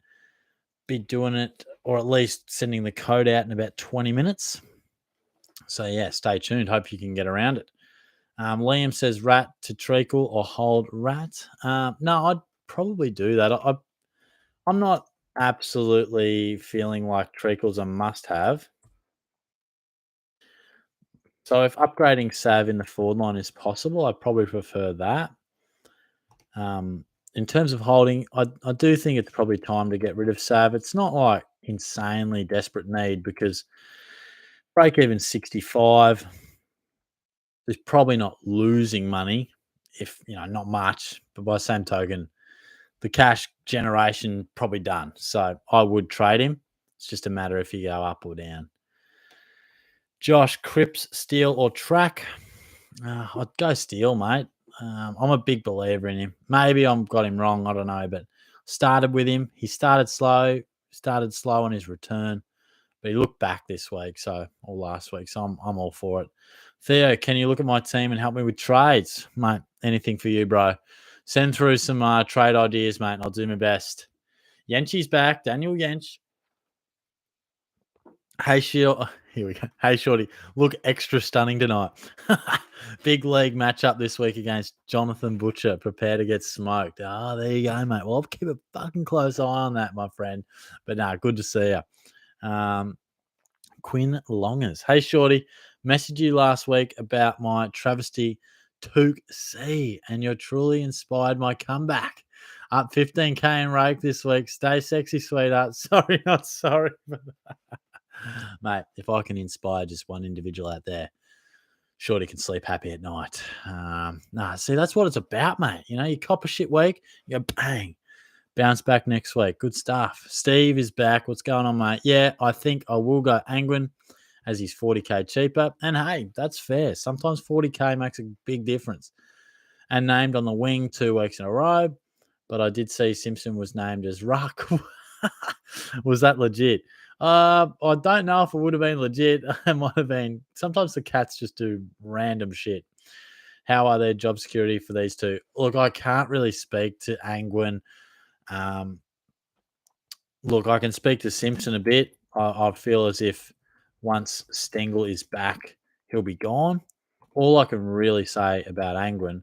be doing it, or at least sending the code out in about 20 minutes. So yeah, stay tuned. Hope you can get around it. Liam says rat to treacle or hold rat. No, I'd probably do that. I'm not absolutely feeling like Treacle's a must-have. So if upgrading Sav in the forward line is possible, I probably prefer that. Um, in terms of holding, I do think it's probably time to get rid of Sav. It's not like insanely desperate need because break even 65 is probably not losing money, if not much. But by the same token, the cash generation probably done. So I would trade him. It's just a matter if you go up or down. Josh Cripps, steal or track? I'd go steal, mate. I'm a big believer in him. Maybe I've got him wrong. I don't know, but started with him. He started slow on his return, but he looked back this week, or last week. So I'm all for it. Theo, can you look at my team and help me with trades, mate? Anything for you, bro? Send through some trade ideas, mate, and I'll do my best. Yenchi's back. Daniel Yench. Hey, Shield. Here we go. Hey, Shorty. Look extra stunning tonight. Big league matchup this week against Jonathan Butcher. Prepare to get smoked. There you go, mate. Well, I'll keep a fucking close eye on that, my friend. But good to see you. Quinn Longers. Hey, Shorty. Messaged you last week about my travesty Took C, and you're truly inspired my comeback. Up 15K in rake this week. Stay sexy, sweetheart. Sorry, not sorry. Mate, if I can inspire just one individual out there, Shorty can sleep happy at night. See, that's what it's about, mate. You cop a shit week, you go bang, bounce back next week. Good stuff. Steve is back. What's going on, mate? Yeah, I think I will go Angwin as he's 40K cheaper. And hey, that's fair. Sometimes 40K makes a big difference. And named on the wing 2 weeks in a row. But I did see Simpson was named as ruck. Was that legit? I don't know if it would have been legit. It might have been. Sometimes the Cats just do random shit. How are their job security for these two? Look, I can't really speak to Angwin. Um, look, I can speak to Simpson a bit. I feel as if once Stengel is back, he'll be gone. All I can really say about Angwin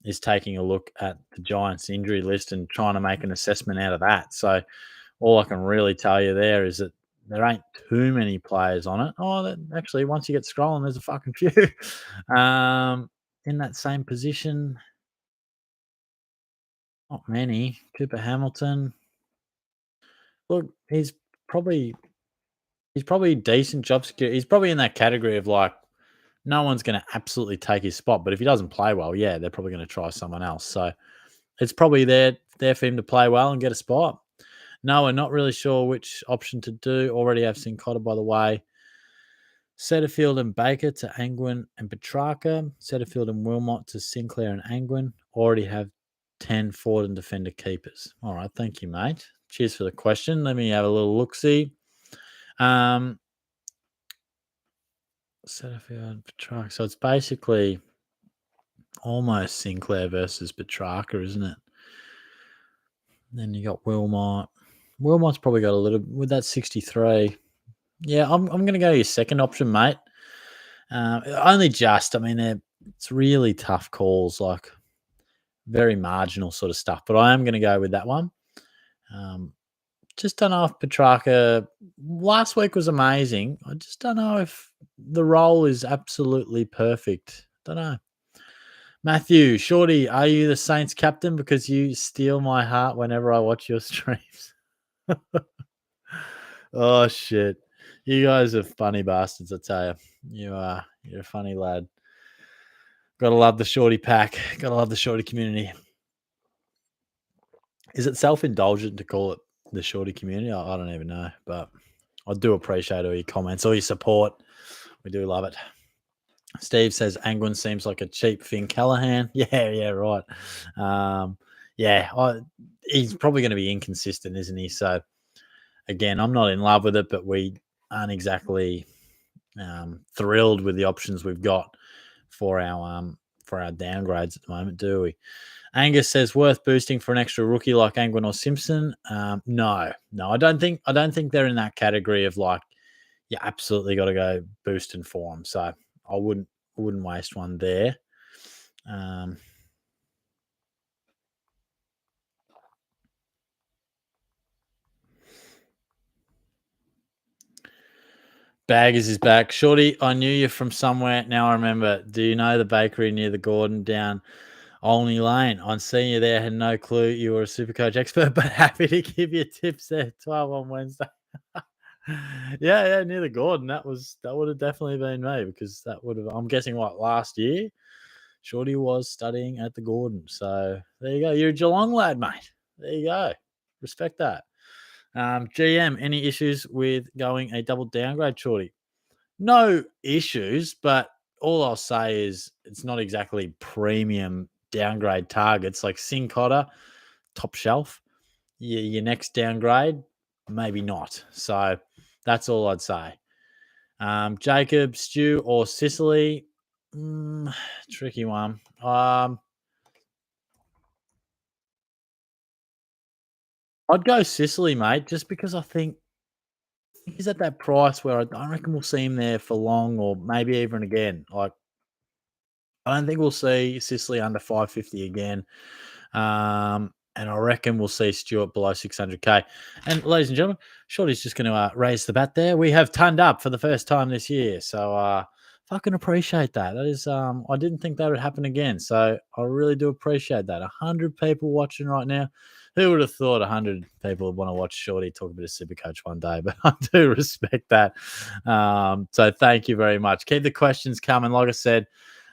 is taking a look at the Giants' injury list and trying to make an assessment out of that. So all I can really tell you there is that there ain't too many players on it. Actually, once you get scrolling, there's a fucking few. In that same position, not many. Cooper Hamilton. Look, probably he's probably decent job security. He's probably in that category of like no one's going to absolutely take his spot, but if he doesn't play well, yeah, they're probably going to try someone else. So it's probably there for him to play well and get a spot. No, we're not really sure which option to do. Already have Sincotta, by the way. Setterfield and Baker to Angwin and Petrarca. Setterfield and Wilmot to Sinclair and Angwin. Already have 10 forward and defender keepers. All right, thank you, mate. Cheers for the question. Let me have a little look-see. Setterfield, Petrarca. So it's basically almost Sinclair versus Petrarca, isn't it? Then you got Wilmot. Wilmot's probably got a little with that 63. Yeah, I'm going to go your second option, mate. Only just. I mean, it's really tough calls, like very marginal sort of stuff. But I am going to go with that one. Just don't know if Petrarca last week was amazing. I just don't know if the role is absolutely perfect. Don't know. Matthew, Shorty, are you the Saints captain because you steal my heart whenever I watch your streams? Oh shit. You guys are funny bastards, I tell you. You're a funny lad. Gotta love the Shorty pack. Gotta love the Shorty community. Is it self-indulgent to call it the Shorty community? I don't even know, but I do appreciate all your comments, all your support. We do love it. Steve says Angwin seems like a cheap Finn Callahan. Yeah, right. He's probably going to be inconsistent, isn't he? So again, I'm not in love with it, but we aren't exactly thrilled with the options we've got for our downgrades at the moment, do we? Angus says worth boosting for an extra rookie like Angwin or Simpson. No, I don't think they're in that category of like you absolutely got to go boost and form. So I wouldn't waste one there. Baggers is back. Shorty, I knew you from somewhere. Now I remember. Do you know the bakery near the Gordon down Olney Lane? On seeing you there, had no clue you were a SuperCoach expert, but happy to give you tips there. 12 on Wednesday. Yeah, near the Gordon. That would have definitely been me because that would have. I'm guessing what last year. Shorty was studying at the Gordon. So there you go. You're a Geelong lad, mate. There you go. Respect that. GM, any issues with going a double downgrade, Shorty? No issues, but all I'll say is it's not exactly premium downgrade targets like Sin Cotter, top shelf. Your next downgrade, maybe not. So that's all I'd say. Jacob, Stu, or Sicily? Tricky one. I'd go Sicily, mate, just because I think he's at that price where I don't reckon we'll see him there for long or maybe even again. Like, I don't think we'll see Sicily under 550 again. And I reckon we'll see Stewart below 600K. And ladies and gentlemen, Shorty's just going to raise the bat there. We have turned up for the first time this year. So fucking appreciate that. That is, I didn't think that would happen again. So I really do appreciate that. 100 people watching right now. Who would have thought 100 people would want to watch Shorty talk a bit of Supercoach one day? But I do respect that. So thank you very much. Keep the questions coming. Like I said,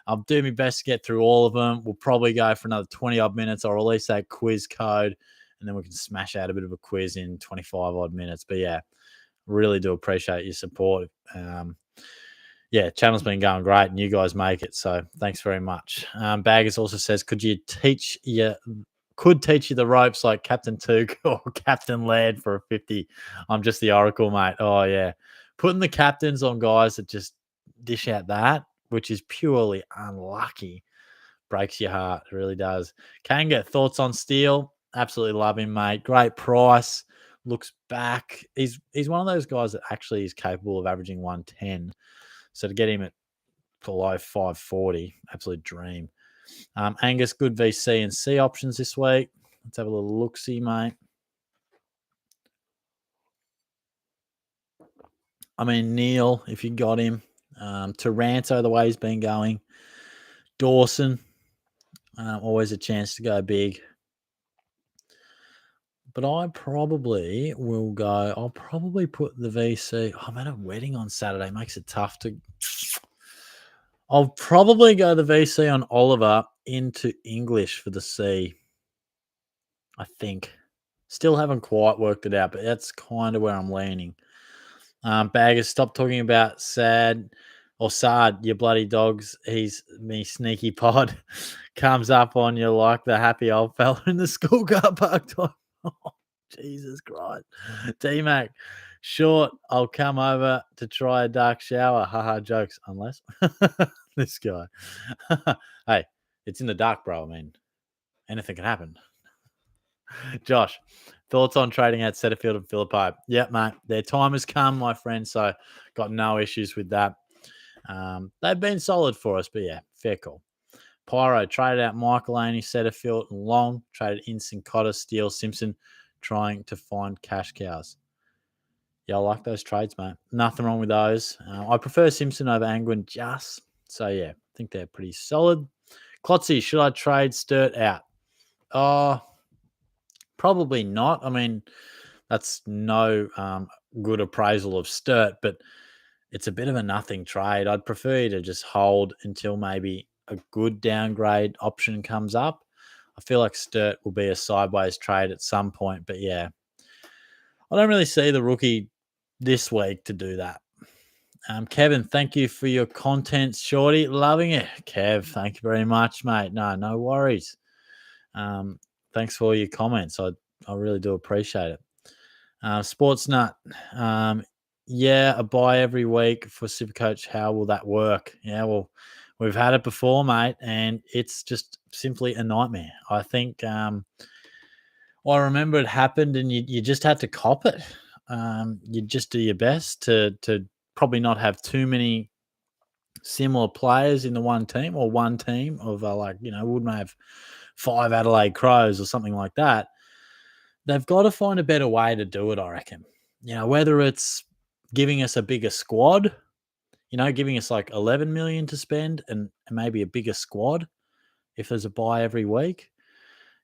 I'll do my best to get through all of them. We'll probably go for another 20 odd minutes. I'll release that quiz code and then we can smash out a bit of a quiz in 25 odd minutes. But yeah, really do appreciate your support. Yeah, channel's been going great and you guys make it. So thanks very much. Baggers also says, could teach you the ropes like Captain Took or Captain Laird for a 50? I'm just the Oracle, mate. Oh, yeah. Putting the captains on guys that just dish out that, which is purely unlucky, breaks your heart. It really does. Can get thoughts on Steele. Absolutely love him, mate. Great price. Looks back. He's one of those guys that actually is capable of averaging 110. So to get him at below 540, absolute dream. Angus, good VC and C options this week. Let's have a little look-see, mate. I mean, Neil, if you got him. Taranto, the way he's been going. Dawson, always a chance to go big. But I probably will go. I'll probably put the VC. I'm at a wedding on Saturday. Makes it tough to. I'll probably go the VC on Oliver into English for the C. I think. Still haven't quite worked it out, but that's kind of where I'm leaning. Baggers, stop talking about Sad or Sard, you bloody dogs. He's me sneaky pod. Comes up on you like the happy old fella in the school car park time. Oh, Jesus Christ. T-Mac, short, I'll come over to try a dark shower. Haha, jokes, unless this guy. Hey, it's in the dark, bro. I mean, anything can happen. Josh, thoughts on trading at Setterfield and Philippi? Yep, mate. Their time has come, my friend. So got no issues with that. They've been solid for us, but yeah, fair call. Pyro traded out Michael Laney, Setterfield, and Long. Traded in Cotter, Steele, Simpson, trying to find cash cows. Yeah, I like those trades, mate. Nothing wrong with those. I prefer Simpson over Angwin just. So yeah, I think they're pretty solid. Klotzy, should I trade Sturt out? Oh, probably not. I mean, that's no good appraisal of Sturt, but it's a bit of a nothing trade. I'd prefer you to just hold until maybe a good downgrade option comes up. I feel like Sturt will be a sideways trade at some point, but yeah, I don't really see the rookie this week to do that. Kevin, thank you for your content, Shorty. Loving it. Kev, thank you very much, mate. No worries. Thanks for all your comments. I really do appreciate it. Sports Nut. Yeah, a buy every week for Supercoach. How will that work? Yeah, well, we've had it before, mate, and it's just simply a nightmare. I think I remember it happened and you just had to cop it. You just do your best to probably not have too many similar players in the one team or one team of wouldn't have 5 Adelaide Crows or something like that. They've got to find a better way to do it, I reckon. Whether it's giving us a bigger squad, giving us like 11 million to spend and maybe a bigger squad if there's a buy every week.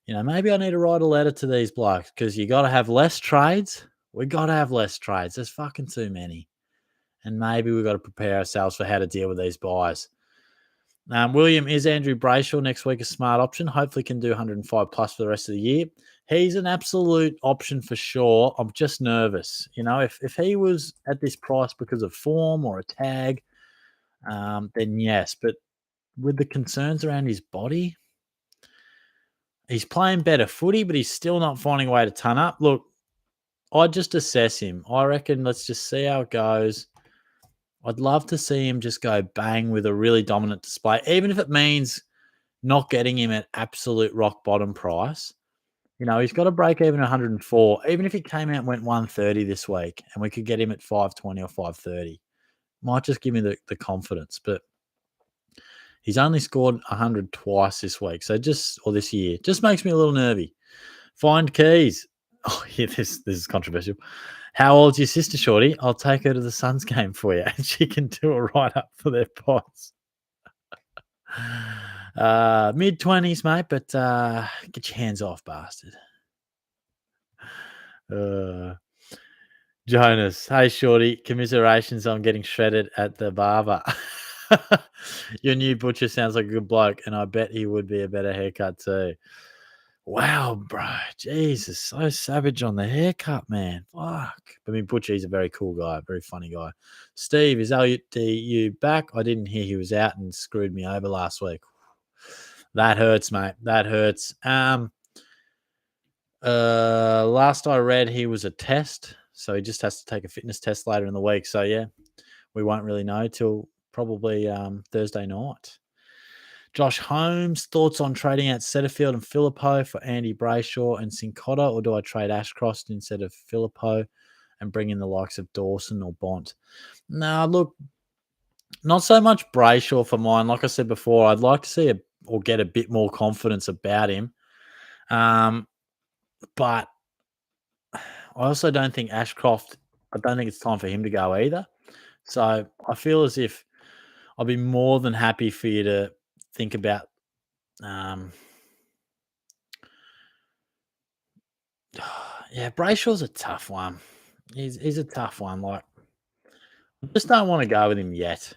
Maybe I need to write a letter to these blokes because you got to have less trades. We got to have less trades. There's fucking too many. And maybe we've got to prepare ourselves for how to deal with these buys. William, is Andrew Brayshaw next week a smart option? Hopefully can do 105 plus for the rest of the year. He's an absolute option for sure. I'm just nervous. If he was at this price because of form or a tag, then yes. But with the concerns around his body, he's playing better footy, but he's still not finding a way to ton up. Look, I'd just assess him. I reckon let's just see how it goes. I'd love to see him just go bang with a really dominant display, even if it means not getting him at absolute rock bottom price. He's got to break even 104. Even if he came out and went 130 this week and we could get him at 520 or 530, might just give me the confidence. But he's only scored 100 twice this week. Or this year. Just makes me a little nervy. Find keys. Oh, yeah, this is controversial. How old's your sister, Shorty? I'll take her to the Suns game for you, and she can do a write-up for their pods. Mid-20s, mate, but get your hands off, bastard. Jonas, hey, Shorty, commiserations on getting shredded at the barber. Your new butcher sounds like a good bloke, and I bet he would be a better haircut too. Wow, bro. Jesus, so savage on the haircut, man. Fuck. I mean, Butchie's a very cool guy, very funny guy. Steve, is LUTU back? I didn't hear he was out and screwed me over last week. That hurts, mate. That hurts. Last I read, he was a test, so he just has to take a fitness test later in the week. So, yeah, we won't really know till probably Thursday night. Josh Holmes, thoughts on trading out Setterfield and Philippou for Andy Brayshaw and Cincotta, or do I trade Ashcroft instead of Philippou and bring in the likes of Dawson or Bont? No, look, not so much Brayshaw for mine. Like I said before, I'd like to see or get a bit more confidence about him. But I also don't think Ashcroft, I don't think it's time for him to go either. So I feel as if I'll be more than happy for you to think about yeah, Brayshaw's a tough one. He's a tough one. Like, I just don't want to go with him yet.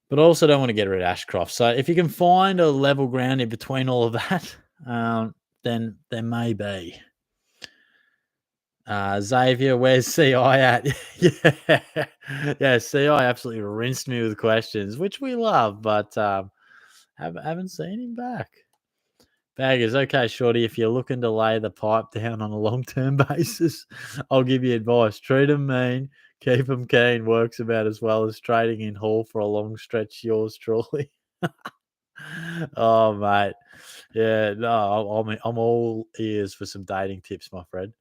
But I also don't want to get rid of Ashcroft. So if you can find a level ground in between all of that, then there may be. Xavier, where's CI at? yeah, CI absolutely rinsed me with questions, which we love, but haven't seen him back. Baggers, okay, Shorty, if you're looking to lay the pipe down on a long-term basis, I'll give you advice. Treat them mean, keep them keen, works about as well as trading in Hall for a long stretch, yours truly. Oh, mate. Yeah, no, I'm all ears for some dating tips, my friend.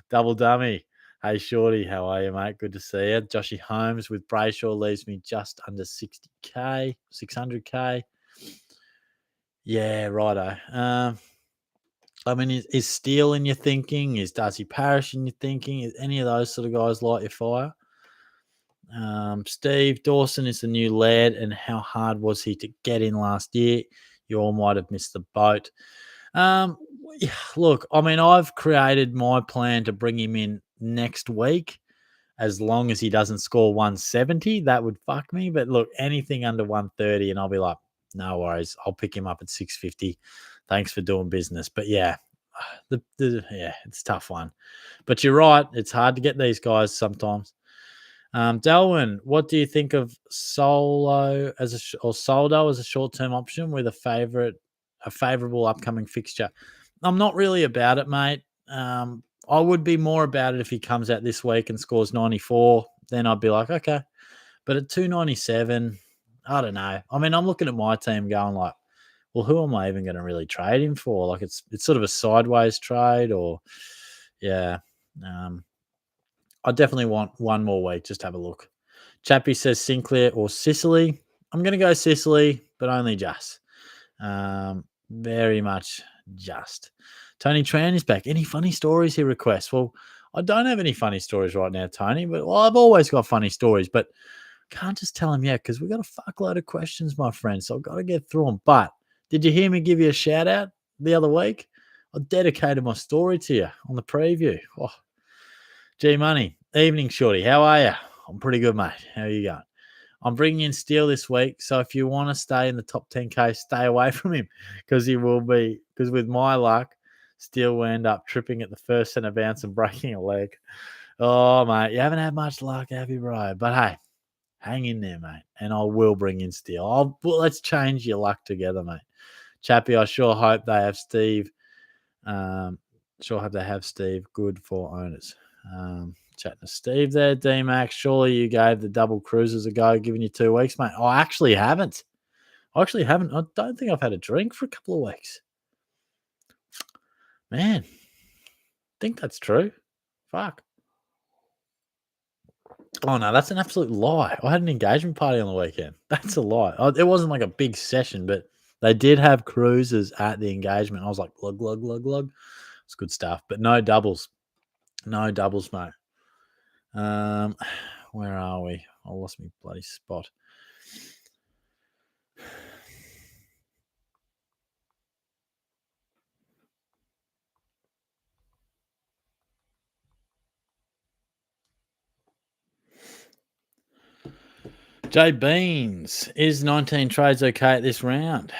Double dummy. Hey, Shorty, how are you, mate? Good to see you. Joshy Holmes with Brayshaw leaves me just under 60K, 600K. Yeah, righto. I mean, is Steele in your thinking? Is Darcy Parish in your thinking? Is any of those sort of guys light your fire? Steve Dawson is the new lad, and how hard was he to get in last year? You all might have missed the boat. Look, I mean, I've created my plan to bring him in next week. As long as he doesn't score 170, that would fuck me. But look, anything under 130, and I'll be like, no worries. I'll pick him up at 650. Thanks for doing business. But yeah, it's a tough one. But you're right. It's hard to get these guys sometimes. Delwyn, what do you think of Soldo as a short-term option with a favorable upcoming fixture? I'm not really about it, mate. I would be more about it if he comes out this week and scores 94. Then I'd be like, okay. But at 297, I don't know. I mean, I'm looking at my team going like, well, who am I even going to really trade him for? Like, it's sort of a sideways trade, or yeah. I definitely want one more week. Just have a look. Chappie says Sinclair or Sicily. I'm going to go Sicily, but only just. Very much just. Tony Tran is back. Any funny stories he requests? Well, I don't have any funny stories right now, Tony, but well, I've always got funny stories, but can't just tell them yet because we've got a fuckload of questions, my friend. So I've got to get through them. But did you hear me give you a shout out the other week? I dedicated my story to you on the preview. Oh, G Money, evening, shorty. How are you? I'm pretty good, mate. How are you going? I'm bringing in Steele this week, so if you want to stay in the top 10K, stay away from him because he will be. Because with my luck, Steele will end up tripping at the first centre bounce and breaking a leg. Oh, mate, you haven't had much luck, have you, bro? But hey, hang in there, mate, and I will bring in Steele. Let's change your luck together, mate. Chappie, I sure hope they have Steve. Sure hope they have Steve good for owners. Chatting to Steve there, D-Max. Surely you gave the double cruisers a go, giving you 2 weeks, mate. I actually haven't. I don't think I've had a drink for a couple of weeks. Man, I think that's true. Fuck. Oh, no, that's an absolute lie. I had an engagement party on the weekend. That's a lie. It wasn't like a big session, but they did have cruisers at the engagement. I was like, glug, glug, glug, glug. It's good stuff, but no doubles. No doubles, mate. Where are we? I lost my bloody spot. Jay Beans, is 19 trades okay at this round?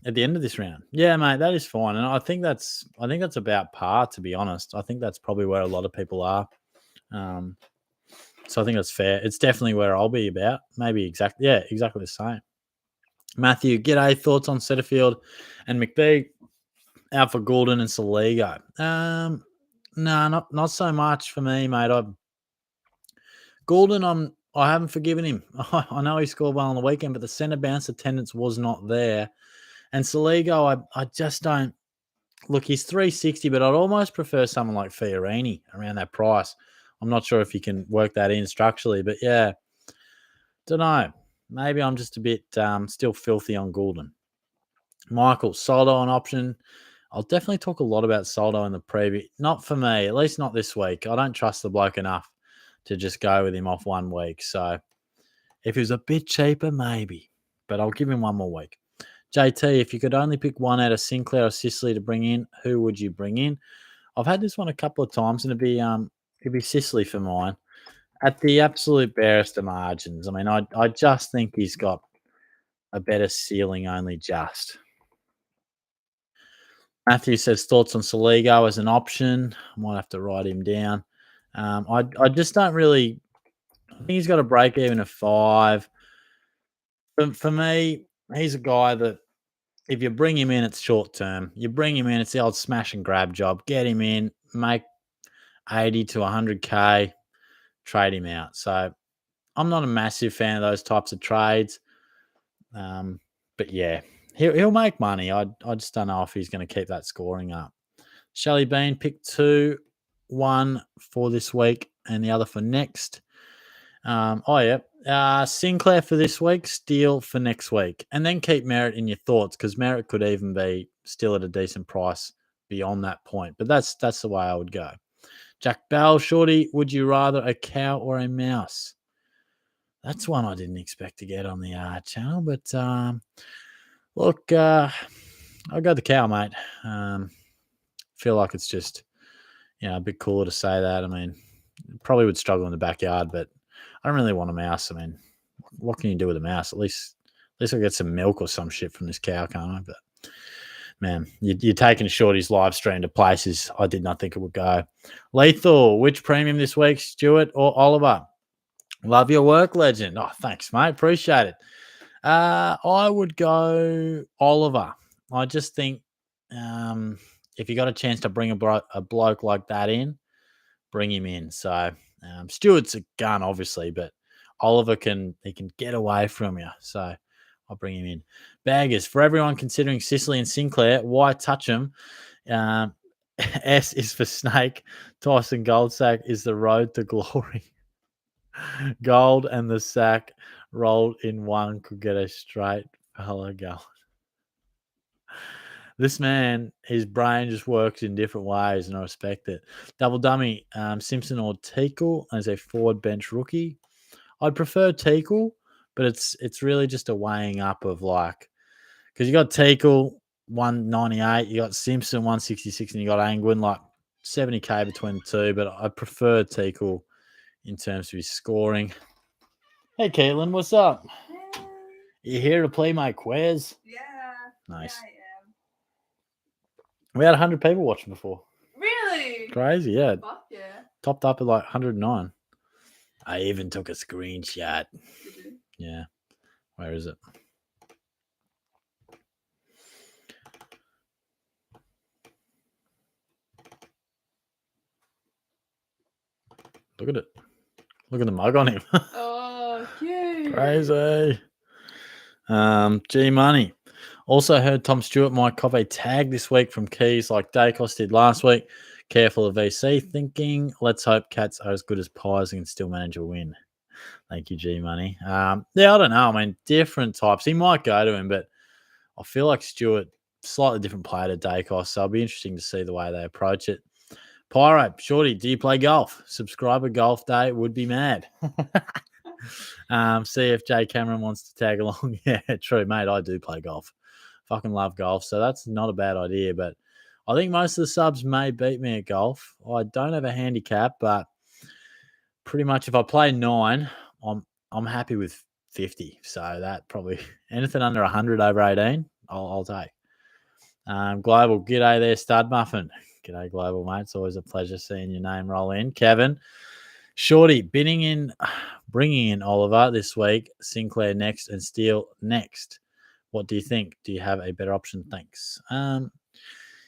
At the end of this round? Yeah, mate, that is fine. And I think that's about par, to be honest. I think that's probably where a lot of people are. So I think that's fair. It's definitely where I'll be about. Maybe exactly the same. Matthew, g'day. Thoughts on Setterfield and McBee out for Gordon and Saligo? No, not so much for me, mate. Gordon, I haven't forgiven him. I know he scored well on the weekend, but the centre bounce attendance was not there. And Saligo, I just don't look. He's 360, but I'd almost prefer someone like Fiorini around that price. I'm not sure if you can work that in structurally, but yeah, don't know. Maybe I'm just a bit still filthy on Gordon. Michael, Soldo on option. I'll definitely talk a lot about Soldo in the preview. Not for me, at least not this week. I don't trust the bloke enough to just go with him off 1 week. So if he was a bit cheaper, maybe. But I'll give him 1 more week. JT, if you could only pick one out of Sinclair or Sicily to bring in, who would you bring in? I've had this one a couple of times, and it'd be Sicily for mine. At the absolute barest of margins. I mean, I just think he's got a better ceiling, only just. Matthew says thoughts on Saligo as an option. I might have to write him down. I just don't really. I think he's got a break even of 5. For me, he's a guy that if you bring him in, it's short term. You bring him in, it's the old smash and grab job. Get him in, make 80 to 100K, trade him out. So I'm not a massive fan of those types of trades. But yeah, he'll make money. I just don't know if he's going to keep that scoring up. Shelley Bean, pick 2, 1 for this week and the other for next. Sinclair for this week, Steele for next week, and then keep Merritt in your thoughts because Merritt could even be still at a decent price beyond that point. But that's the way I would go. Jack Bell, Shorty, would you rather a cow or a mouse? That's one I didn't expect to get on the channel, but look, I'll go the cow, mate. Feel like it's just a bit cooler to say that. I mean, probably would struggle in the backyard, but I don't really want a mouse. I mean, what can you do with a mouse? At least I get some milk or some shit from this cow, can't I? But man, you're taking Shorty's live stream to places I did not think it would go. Lethal, which premium this week, Stuart or Oliver? Love your work, legend. Oh, thanks, mate. Appreciate it. I would go Oliver. I just think if you got a chance to bring a bloke like that in, bring him in. So Stewart's a gun, obviously, but Oliver can get away from you. So I'll bring him in. Baggers, for everyone considering Sicily and Sinclair, why touch them? S is for Snake. Tyson Goldsack is the road to glory. Gold and the sack rolled in one could get a straight fella going. This man, his brain just works in different ways, and I respect it. Double dummy, Simpson or Teakle as a forward bench rookie. I'd prefer Teakle, but it's really just a weighing up of like, because you got Teakle 198, you got Simpson 166, and you got Angwin like 70k between the two. But I prefer Teakle in terms of his scoring. Hey, Caitlin, what's up? Hey. You here to play my quiz? Yeah. Nice. Yeah, I am. We had 100 people watching before. Really? Crazy, yeah. Fuck yeah. Topped up at like 109. I even took a screenshot. Did you? Yeah. Where is it? Look at it. Look at the mug on him. Oh, cute. Crazy. G Money. Also heard Tom Stewart might cop a tag this week from Keys like Dacos did last week. Careful of VC thinking. Let's hope Cats are as good as Pies and can still manage a win. Thank you, G Money. Yeah, I don't know. I mean, different types. He might go to him, but I feel like Stewart, slightly different player to Dacos, so it'll be interesting to see the way they approach it. Pyro, Shorty, do you play golf? Subscriber golf day would be mad. See if Jay Cameron wants to tag along. Yeah, true, mate. I do play golf. Fucking love golf, so that's not a bad idea. But I think most of the subs may beat me at golf. I don't have a handicap, but pretty much if I play 9, I'm happy with 50. So that probably anything under 100 over 18, I'll take. Global, g'day there, Stud Muffin. G'day, Global, mate. It's always a pleasure seeing your name roll in. Kevin, Shorty, bringing in Oliver this week, Sinclair next, and Steele next. What do you think? Do you have a better option? Thanks.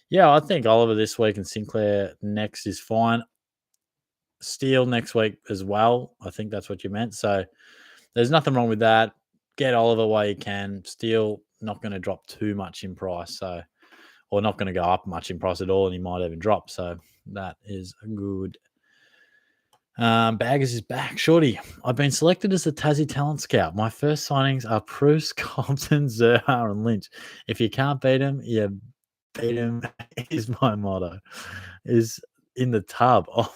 Yeah, I think Oliver this week and Sinclair next is fine. Steele next week as well. I think that's what you meant. So there's nothing wrong with that. Get Oliver while you can. Steele not going to drop too much in price. So, or not going to go up much in price at all, and he might even drop. So that is good. Baggers is back. Shorty, I've been selected as the Tassie Talent Scout. My first signings are Bruce, Compton, Zerha, and Lynch. If you can't beat him, you beat him is my motto. Is in the tub. Oh,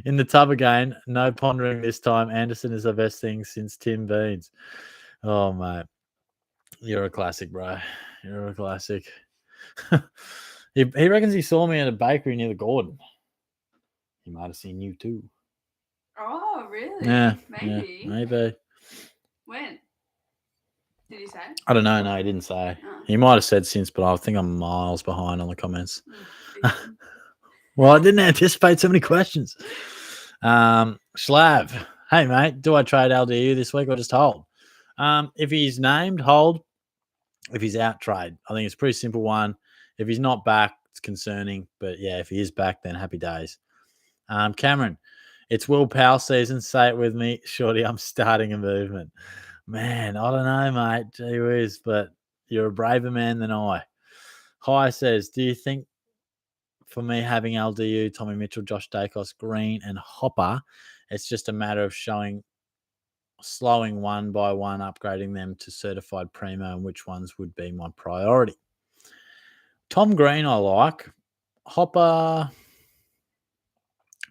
in the tub again. No pondering this time. Anderson is the best thing since Tim Beans. Oh, mate. You're a classic, bro. You're a classic. he reckons he saw me at a bakery near the Gordon. He might have seen you too. Oh, really? Yeah. Maybe. Yeah, maybe. When? Did he say? I don't know. No, he didn't say. Oh. He might have said since, but I think I'm miles behind on the comments. Mm, Well, I didn't anticipate so many questions. Schlav, hey, mate, do I trade LDU this week or just hold? If he's named, hold. If he's out, trade. I think it's a pretty simple one. If he's not back, it's concerning. But, yeah, if he is back, then happy days. Cameron, it's Will Powell season. Say it with me. Shorty, I'm starting a movement. Man, I don't know, mate. Gee whiz, but you're a braver man than I. Hi says, do you think for me having LDU, Tommy Mitchell, Josh Dacos, Green, and Hopper, it's just a matter of slowing one by one, upgrading them to certified primo, and which ones would be my priority? Tom Green, I like. Hopper,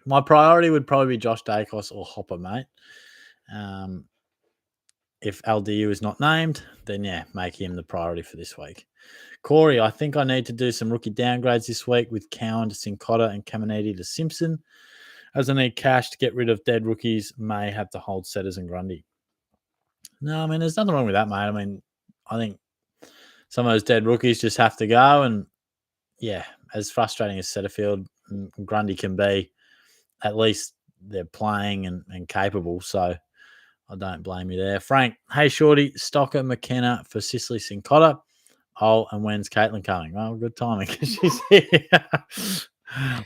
my priority would probably be Josh Dacos or Hopper, mate. If LDU is not named, then yeah, make him the priority for this week. Corey, I think I need to do some rookie downgrades this week with Cowan to Sincotta and Caminiti to Simpson. As I need cash to get rid of dead rookies, may have to hold Setters and Grundy. No, I mean, there's nothing wrong with that, mate. I mean, I think some of those dead rookies just have to go. And yeah, as frustrating as Setterfield and Grundy can be, at least they're playing and capable. So I don't blame you there. Frank, hey, Shorty, Stocker, McKenna for Sicily Sincotta. Oh, and when's Caitlin coming? Well, good timing because she's here.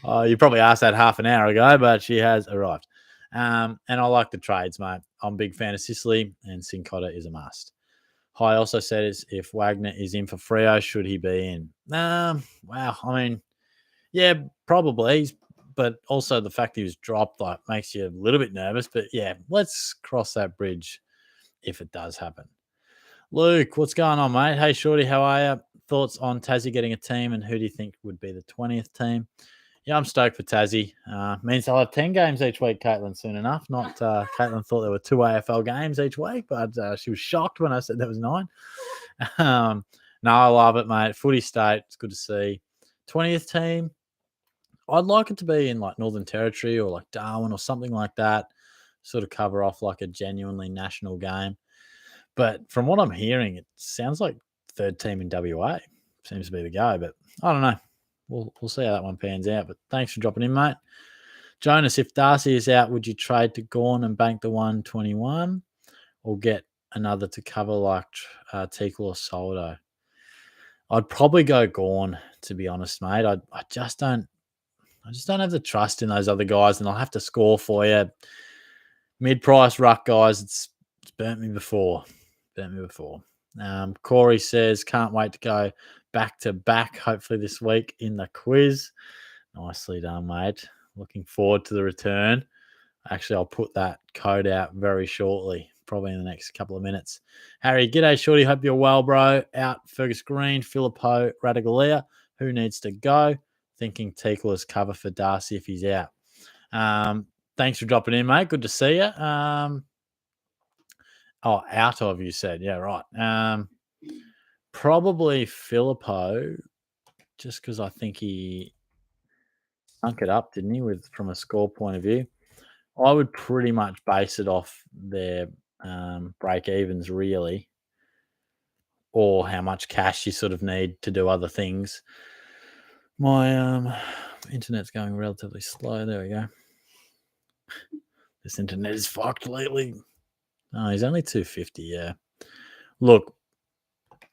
Oh, you probably asked that half an hour ago, but she has arrived. And I like the trades, mate. I'm a big fan of Sicily, and Sincotta is a must. Hi also said if Wagner is in for Freo, should he be in? Wow. I mean, yeah, probably. But also the fact he was dropped makes you a little bit nervous. But yeah, let's cross that bridge if it does happen. Luke, what's going on, mate? Hey, Shorty, how are you? thoughts on Tassie getting a team, and who do you think would be the 20th team? Yeah, I'm stoked for Tassie. Means I'll have 10 games each week, Caitlin, soon enough. Not Caitlin thought there were 2 AFL games each week, but she was shocked when I said there was 9. No, I love it, mate. Footy State, it's good to see. 20th team, I'd like it to be in like Northern Territory or like Darwin or something like that, sort of cover off like a genuinely national game. But from what I'm hearing, it sounds like third team in WA seems to be the go. But I don't know. We'll see how that one pans out. But thanks for dropping in, mate. Jonas, if Darcy is out, would you trade to Gawn and bank the 121 or get another to cover like Teakle or Soldo? I'd probably go Gawn, to be honest, mate. I just don't have the trust in those other guys, and I'll have to score for you. Mid-price ruck guys, it's burnt me before. Corey says, can't wait to go back to back, hopefully this week in the quiz. Nicely done, mate. Looking forward to the return. Actually, I'll put that code out very shortly, probably in the next couple of minutes. Harry, g'day, shorty. Hope you're well, bro. Out Fergus Green, Philippo, Radigalia. Who needs to go? Thinking Teakle is cover for Darcy if he's out. Thanks for dropping in, mate. Good to see you. Out of, you said. Yeah, right. Probably Philippo, just because I think he sunk it up, didn't he, from a score point of view. I would pretty much base it off their break evens, really, or how much cash you sort of need to do other things. My internet's going relatively slow. There we go. This internet is fucked lately. Oh, he's only 250, yeah. Look,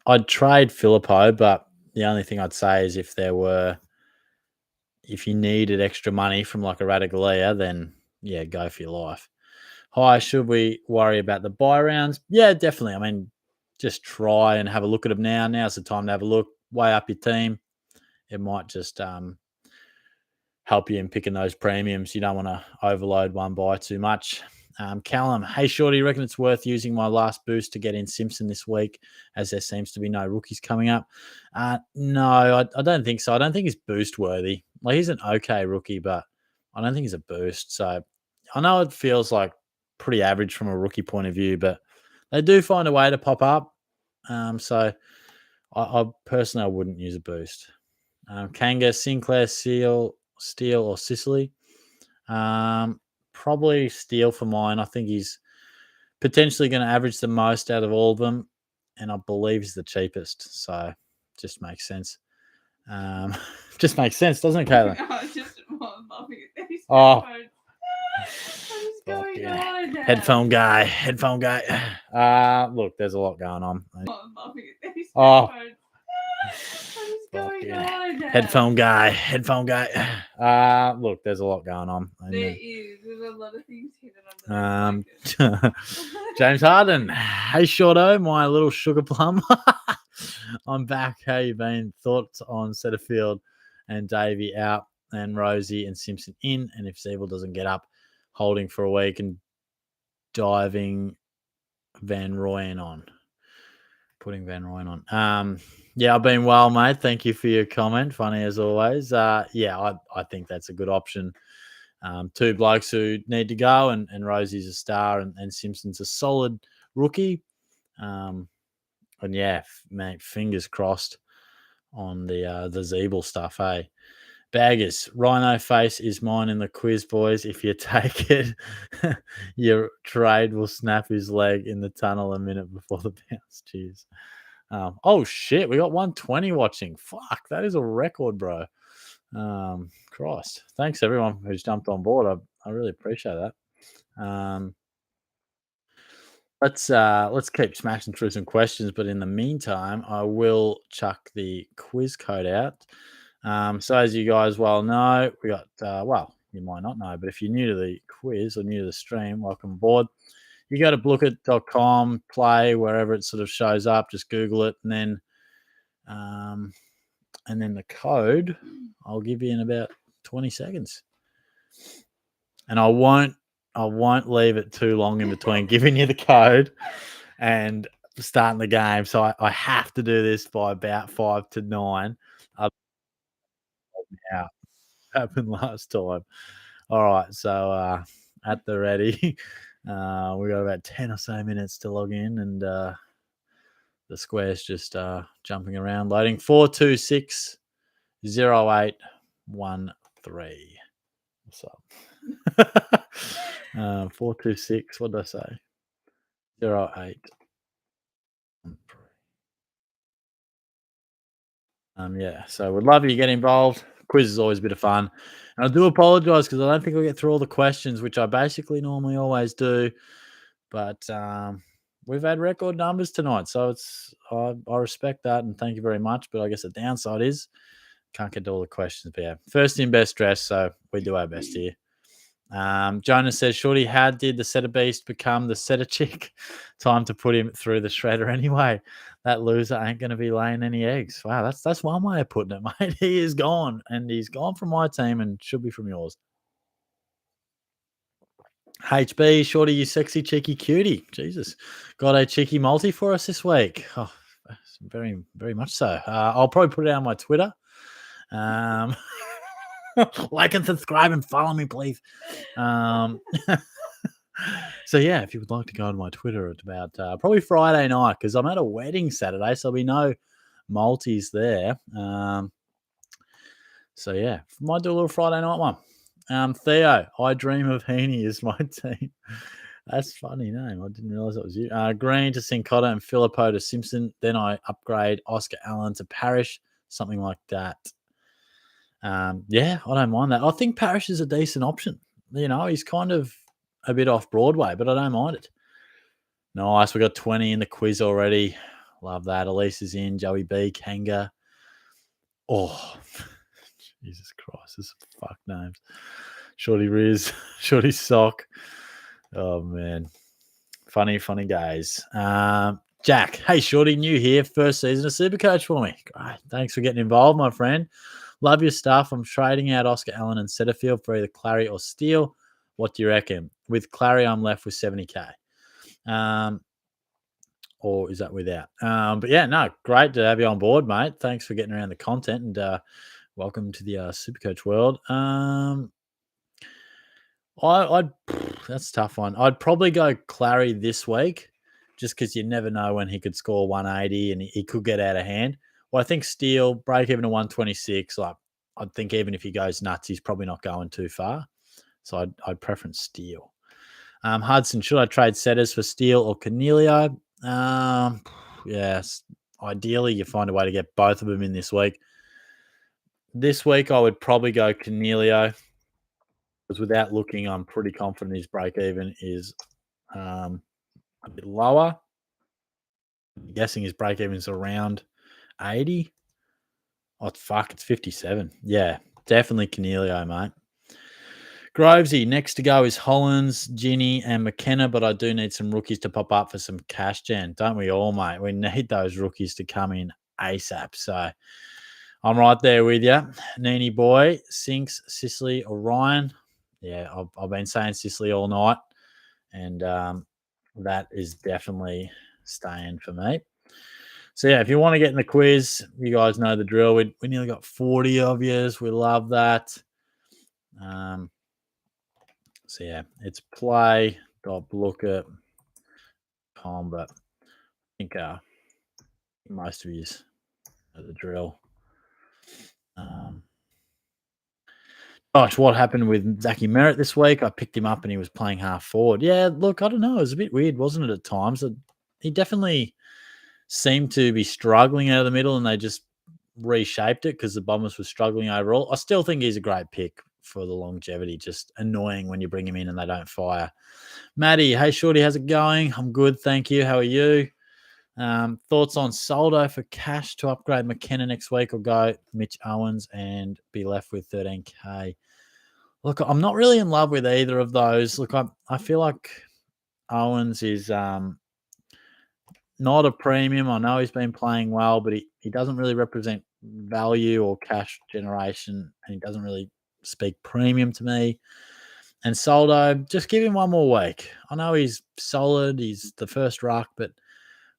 I'd trade Philippo, but the only thing I'd say is if you needed extra money from like a Radigalia, then yeah, go for your life. Hi, should we worry about the buy rounds? Yeah, definitely. I mean, just try and have a look at them now. Now's the time to have a look. Weigh up your team. It might just help you in picking those premiums. You don't want to overload one buy too much. Callum, hey, shorty, you reckon it's worth using my last boost to get in Simpson this week, as there seems to be no rookies coming up? No, I don't think so. I don't think he's boost worthy. Like, he's an okay rookie, but I don't think he's a boost. So I know it feels like pretty average from a rookie point of view, but they do find a way to pop up. So I personally, I wouldn't use a boost. Kanga, Sinclair, Steele, or Sicily. Probably Steele for mine. I think he's potentially going to average the most out of all of them, and I believe he's the cheapest. So just makes sense. Just makes sense, doesn't it, Caitlin? I'm laughing at these Oh. headphones. What is going on? Headphone guy. Look, there's a lot going on. I'm laughing at these Oh. headphones. What is going on? Headphone guy. Look, there's a lot going on. There is. There's a lot of things hidden under James Harden. Hey, Shorto, my little sugar plum. I'm back. How you been? Thoughts on Setterfield and Davey out, and Rosie and Simpson in, and if Zeeble doesn't get up, holding for a week and diving Van Rooyen on. Putting Van Rooyen on. Yeah, I've been well, mate. Thank you for your comment. Funny as always. Yeah, I think that's a good option. 2 blokes who need to go, and Rosie's a star, and Simpson's a solid rookie. And yeah, mate, fingers crossed on the Zeeble stuff, hey? Baggers, Rhino face is mine in the quiz, boys. If you take it, your trade will snap his leg in the tunnel a minute before the bounce. Cheers. Oh, shit. We got 120 watching. Fuck, that is a record, bro. Christ. Thanks, everyone who's jumped on board. I really appreciate that. Let's keep smashing through some questions, but in the meantime, I will chuck the quiz code out. So as you guys well know, we got well, you might not know, but if you're new to the quiz or new to the stream, welcome aboard. You go to blookit.com, play wherever it sort of shows up, just Google it, and then the code I'll give you in about 20 seconds. And I won't leave it too long in between giving you the code and starting the game, so I have to do this by about 5 to 9. Out happened last time. All right, so at the ready, we got about 10 or so minutes to log in, and the square's just jumping around, loading 426 0813. What's up? 426. What did I say? 08. Yeah, so we'd love you to get involved. Quiz is always a bit of fun. And I do apologize because I don't think I'll get through all the questions, which I basically normally always do. But we've had record numbers tonight. So I respect that and thank you very much. But I guess the downside is can't get to all the questions. But yeah, first in, best dressed. So we do our best here. Jonas says, Shorty, how did the setter beast become the setter chick? Time to put him through the shredder anyway. That loser ain't going to be laying any eggs. Wow, that's one way of putting it, mate. He is gone, and he's gone from my team and should be from yours. HB, Shorty, you sexy cheeky cutie. Jesus. Got a cheeky multi for us this week. Oh, very, very much so. I'll probably put it on my Twitter. Like and subscribe and follow me, please. So yeah, if you would like to go on my Twitter at about probably Friday night, because I'm at a wedding Saturday, so there'll be no multis there. So yeah, might do a little Friday night one. Theo, I dream of Heaney is my team. That's a funny name. I didn't realize that was you. Green to Sincotta and Filippo to Simpson. Then I upgrade Oscar Allen to Parrish, something like that. Yeah, I don't mind that. I think Parrish is a decent option. You know, he's kind of a bit off Broadway, but I don't mind it. Nice. We got 20 in the quiz already. Love that. Elise is in. Joey B. Kanga. Oh, Jesus Christ. This is fuck names. Shorty Riz. Shorty Sock. Oh, man. Funny guys. Jack. Hey, Shorty. New here. First season of SuperCoach for me. Great. Thanks for getting involved, my friend. Love your stuff. I'm trading out Oscar Allen and Setterfield for either Clary or Steele. What do you reckon? With Clary, I'm left with 70K. Or is that without? But yeah, no, great to have you on board, mate. Thanks for getting around the content and welcome to the SuperCoach world. I'd that's a tough one. I'd probably go Clary this week just because you never know when he could score 180 and he could get out of hand. Well, I think Steele, break even to 126. Like, I think even if he goes nuts, he's probably not going too far. So I'd preference Steele. Hudson, should I trade setters for Steele or Cornelio? Yes. Ideally, you find a way to get both of them in this week. This week, I would probably go Cornelio because without looking, I'm pretty confident his break even is a bit lower. I'm guessing his break even is around 80. Oh, fuck, it's 57. Yeah, definitely Cornelio, mate. Grovesy, next to go is Hollins, Ginny, and McKenna, but I do need some rookies to pop up for some cash gen. Don't we all, mate? We need those rookies to come in ASAP. So I'm right there with you. Nini boy, Sinks, Sicily, or Ryan. Yeah, I've been saying Sicily all night, and that is definitely staying for me. So yeah, if you want to get in the quiz, you guys know the drill. We nearly got 40 of yous. We love that. So yeah, it's play.lookup.com, but I think most of you know the drill. Gosh, what happened with Zachy Merritt this week? I picked him up and he was playing half forward. Yeah, look, I don't know. It was a bit weird, wasn't it, at times? He definitely seemed to be struggling out of the middle and they just reshaped it because the Bombers were struggling overall. I still think he's a great pick for the longevity. Just annoying when you bring him in and they don't fire. Maddie, hey, Shorty, how's it going? I'm good, thank you. How are you? Thoughts on Soldo for cash to upgrade McKenna next week or go Mitch Owens and be left with 13K? Look, I'm not really in love with either of those. Look, I feel like Owens is not a premium. I know he's been playing well, but he doesn't really represent value or cash generation, and he doesn't really speak premium to me. And Soldo, just give him one more week. I know he's solid. He's the first ruck, but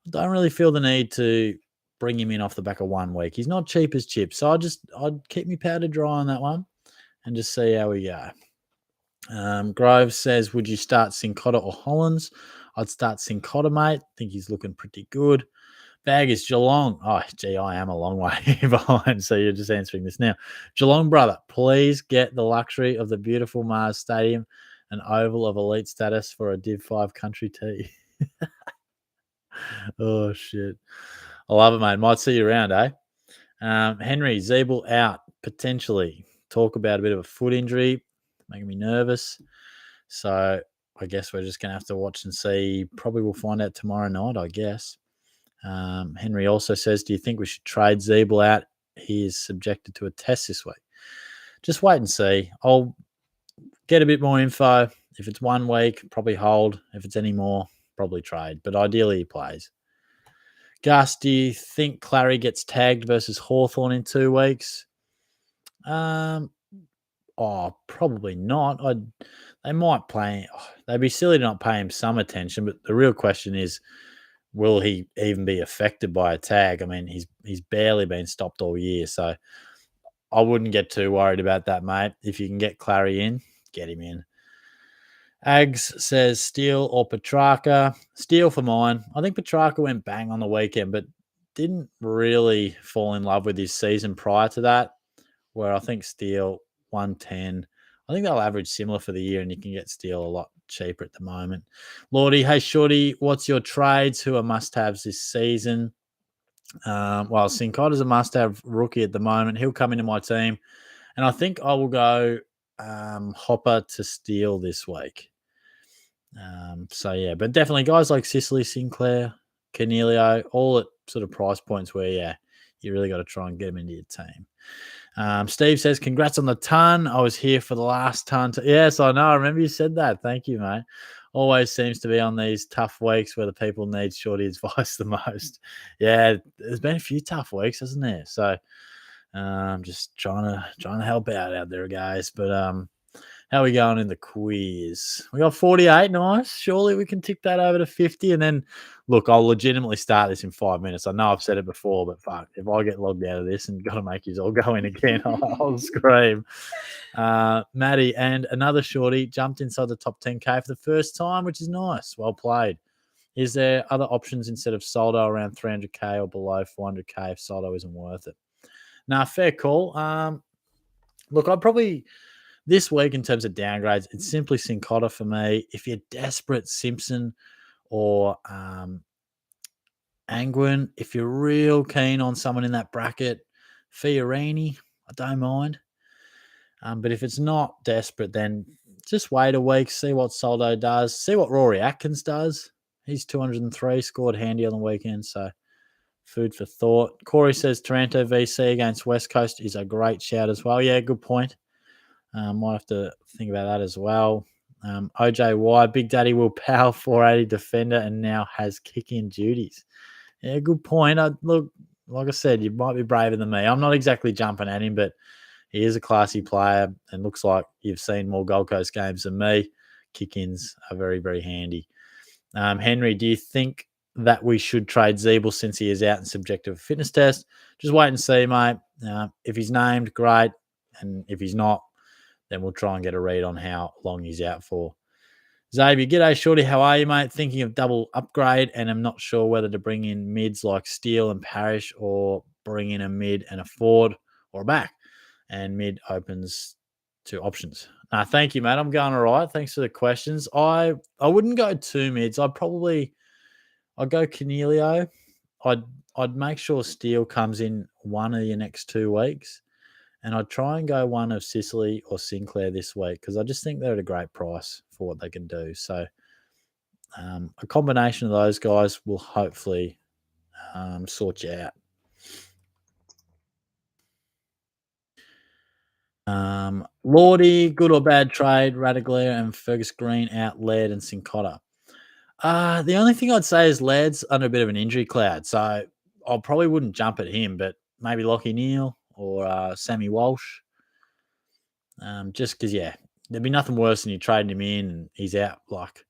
don't really feel the need to bring him in off the back of 1 week. He's not cheap as chips, so I'd keep me powder dry on that one and just see how we go. Groves says, would you start Sincotta or Hollins? I'd start Sincotta, mate. Think he's looking pretty good. Bag is Geelong. Oh, gee, I am a long way behind, so you're just answering this now. Geelong, brother, please get the luxury of the beautiful Mars Stadium, an oval of elite status for a Div 5 country tea. Oh, shit. I love it, mate. Might see you around, eh? Henry, Zeeble out, potentially. Talk about a bit of a foot injury, making me nervous. So I guess we're just going to have to watch and see. Probably we'll find out tomorrow night, I guess. Henry also says, do you think we should trade Zeeble out? He is subjected to a test this week. Just wait and see. I'll get a bit more info. If it's 1 week, probably hold. If it's any more, probably trade. But ideally, he plays. Gus, do you think Clary gets tagged versus Hawthorn in 2 weeks? Probably not. They might play. They'd be silly to not pay him some attention. But the real question is, will he even be affected by a tag? I mean, he's barely been stopped all year, so I wouldn't get too worried about that, mate. If you can get Clary in, get him in. Ags says Steele or Petrarca. Steele for mine. I think Petrarca went bang on the weekend, but didn't really fall in love with his season prior to that, where I think Steele 110. I think they'll average similar for the year, and you can get Steele a lot cheaper at the moment. Lordy, hey Shorty, what's your trades? Who are must-haves this season? Well, Sincotta's a must-have rookie at the moment. He'll come into my team, and I think I will go Hopper to Steele this week. But definitely guys like Sicily, Sinclair, Cornelio, all at sort of price points where, you really got to try and get them into your team. Steve says, congrats on the ton. I was here for the last ton. Yes, I know. I remember you said that. Thank you, mate. Always seems to be on these tough weeks where the people need Shorty advice the most. Yeah, there's been a few tough weeks, hasn't there? So just trying to help out there, guys. But how are we going in the quiz? We got 48. Nice. Surely we can tick that over to 50. And then, look, I'll legitimately start this in 5 minutes. I know I've said it before, but fuck, if I get logged out of this and got to make you all go in again, I'll scream. Maddie and another shorty jumped inside the top 10K for the first time, which is nice. Well played. Is there other options instead of Soldo around 300K or below 400K if Soldo isn't worth it? Nah, fair call. Look, I'd probably... This week, in terms of downgrades, it's simply Sincotta for me. If you're desperate, Simpson or Angwin. If you're real keen on someone in that bracket, Fiorini, I don't mind. But if it's not desperate, then just wait a week, see what Soldo does, see what Rory Atkins does. He's 203, scored handy on the weekend, so food for thought. Corey says Taranto VC against West Coast is a great shout as well. Yeah, good point. Might have to think about that as well. OJY, Big Daddy will power 480 defender and now has kick-in duties. Yeah, good point. Look, like I said, you might be braver than me. I'm not exactly jumping at him, but he is a classy player and looks like you've seen more Gold Coast games than me. Kick-ins are very, very handy. Henry, do you think that we should trade Zeeble since he is out and subject to a fitness test? Just wait and see, mate. If he's named, great. And if he's not, then we'll try and get a read on how long he's out for. Xavier, g'day, Shorty. How are you, mate? Thinking of double upgrade, and I'm not sure whether to bring in mids like Steele and Parrish or bring in a mid and a forward or a back. And mid opens to options. Thank you, mate. I'm going all right. Thanks for the questions. I wouldn't go 2 mids. I'd go Cornelio. I'd make sure Steele comes in one of your next 2 weeks. And I'd try and go one of Sicily or Sinclair this week because I just think they're at a great price for what they can do. So a combination of those guys will hopefully sort you out. Lordy, good or bad trade, Radaglia and Fergus Green out, Laird and Sincotta. The only thing I'd say is Laird's under a bit of an injury cloud. So I probably wouldn't jump at him, but maybe Lockie Neal or Sammy Walsh. Just because, there'd be nothing worse than you trading him in and he's out. Like,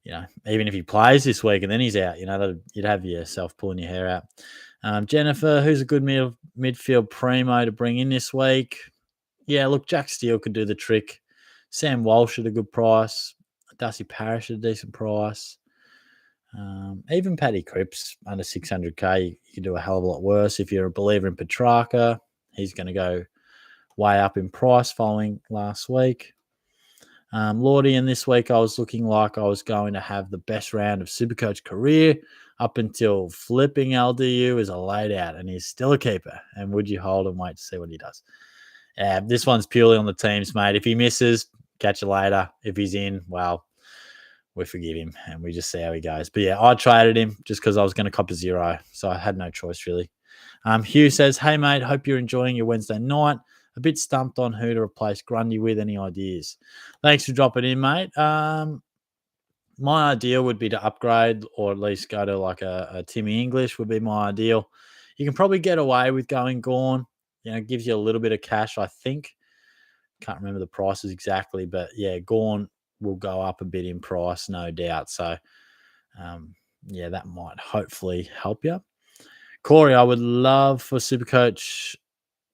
even if he plays this week and then he's out, you'd have yourself pulling your hair out. Jennifer, who's a good midfield primo to bring in this week? Yeah, look, Jack Steele could do the trick. Sam Walsh at a good price. Darcy Parish at a decent price. Even Paddy Cripps under 600k, you can do a hell of a lot worse. If you're a believer in Petrarca, he's going to go way up in price following last week. Lordy, and this week I was looking like I was going to have the best round of SuperCoach career up until flipping LDU is a laid out, and he's still a keeper. And would you hold and wait to see what he does? This one's purely on the teams, mate. If he misses, catch you later. If he's in, well, we forgive him and we just see how he goes. But yeah, I traded him just because I was going to cop a 0, so I had no choice really. Hugh says, hey mate, hope you're enjoying your Wednesday night. A bit stumped on who to replace Grundy with. Any ideas? Thanks for dropping in, mate. My ideal would be to upgrade or at least go to like a Timmy English would be my ideal. You can probably get away with going Gorn. It gives you a little bit of cash, I think. Can't remember the prices exactly, but yeah, Gorn will go up a bit in price, no doubt. So, that might hopefully help you. Corey, I would love for SuperCoach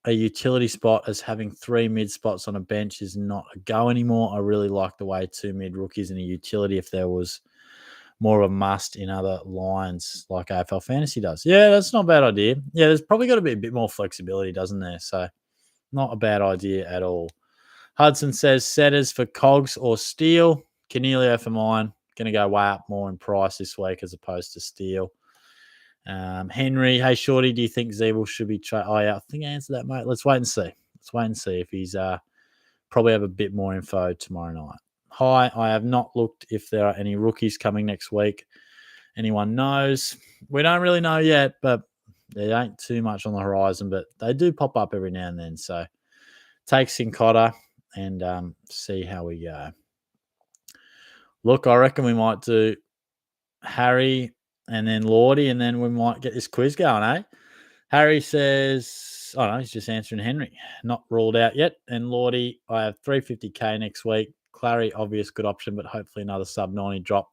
a utility spot, as having 3 mid spots on a bench is not a go anymore. I really like the way 2 mid rookies in a utility if there was more of a must in other lines like AFL Fantasy does. Yeah, that's not a bad idea. Yeah, there's probably got to be a bit more flexibility, doesn't there? So not a bad idea at all. Hudson says setters for Cogs or Steel. Cornelio for mine. Going to go way up more in price this week as opposed to Steel. Henry, hey Shorty, do you think Zeeble should be traded? Oh yeah, I think I answered that, mate. Let's wait and see. If he's probably have a bit more info tomorrow night. Hi, I have not looked if there are any rookies coming next week. Anyone knows? We don't really know yet, but there ain't too much on the horizon, but they do pop up every now and then. So take Sincotta and see how we go. Look, I reckon we might do Harry and then Lordy, and then we might get this quiz going, eh? Harry says, oh no, he's just answering Henry. Not ruled out yet. And Lordy, I have 350k next week. Clary, obvious good option, but hopefully another sub 90 drop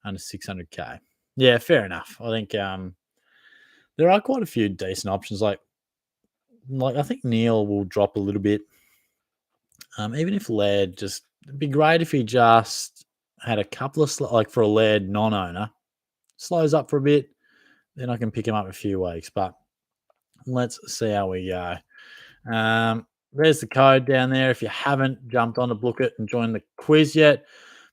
under 600k. Yeah, fair enough. I think there are quite a few decent options. Like I think Neil will drop a little bit. Even if Laird it'd be great if he just had a couple of, like for a Laird non-owner, slows up for a bit, then I can pick him up a few weeks. But let's see how we go. There's the code down there if you haven't jumped on to book it and joined the quiz yet.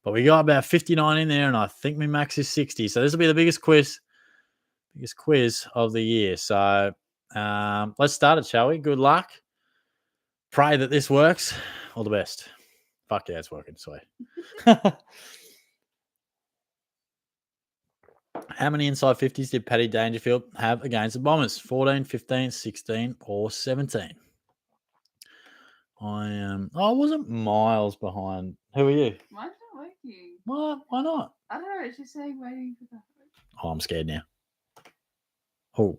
But we got about 59 in there, and I think my max is 60. So this will be the biggest quiz of the year. So let's start it, shall we? Good luck. Pray that this works. All the best. Fuck yeah, it's working. Sweet. How many inside 50s did Paddy Dangerfield have against the Bombers? 14, 15, 16, or 17? I wasn't miles behind. Who are you? Mine's not working. What? Why not? I don't know. It's just saying waiting for that. Oh, I'm scared now. Oh,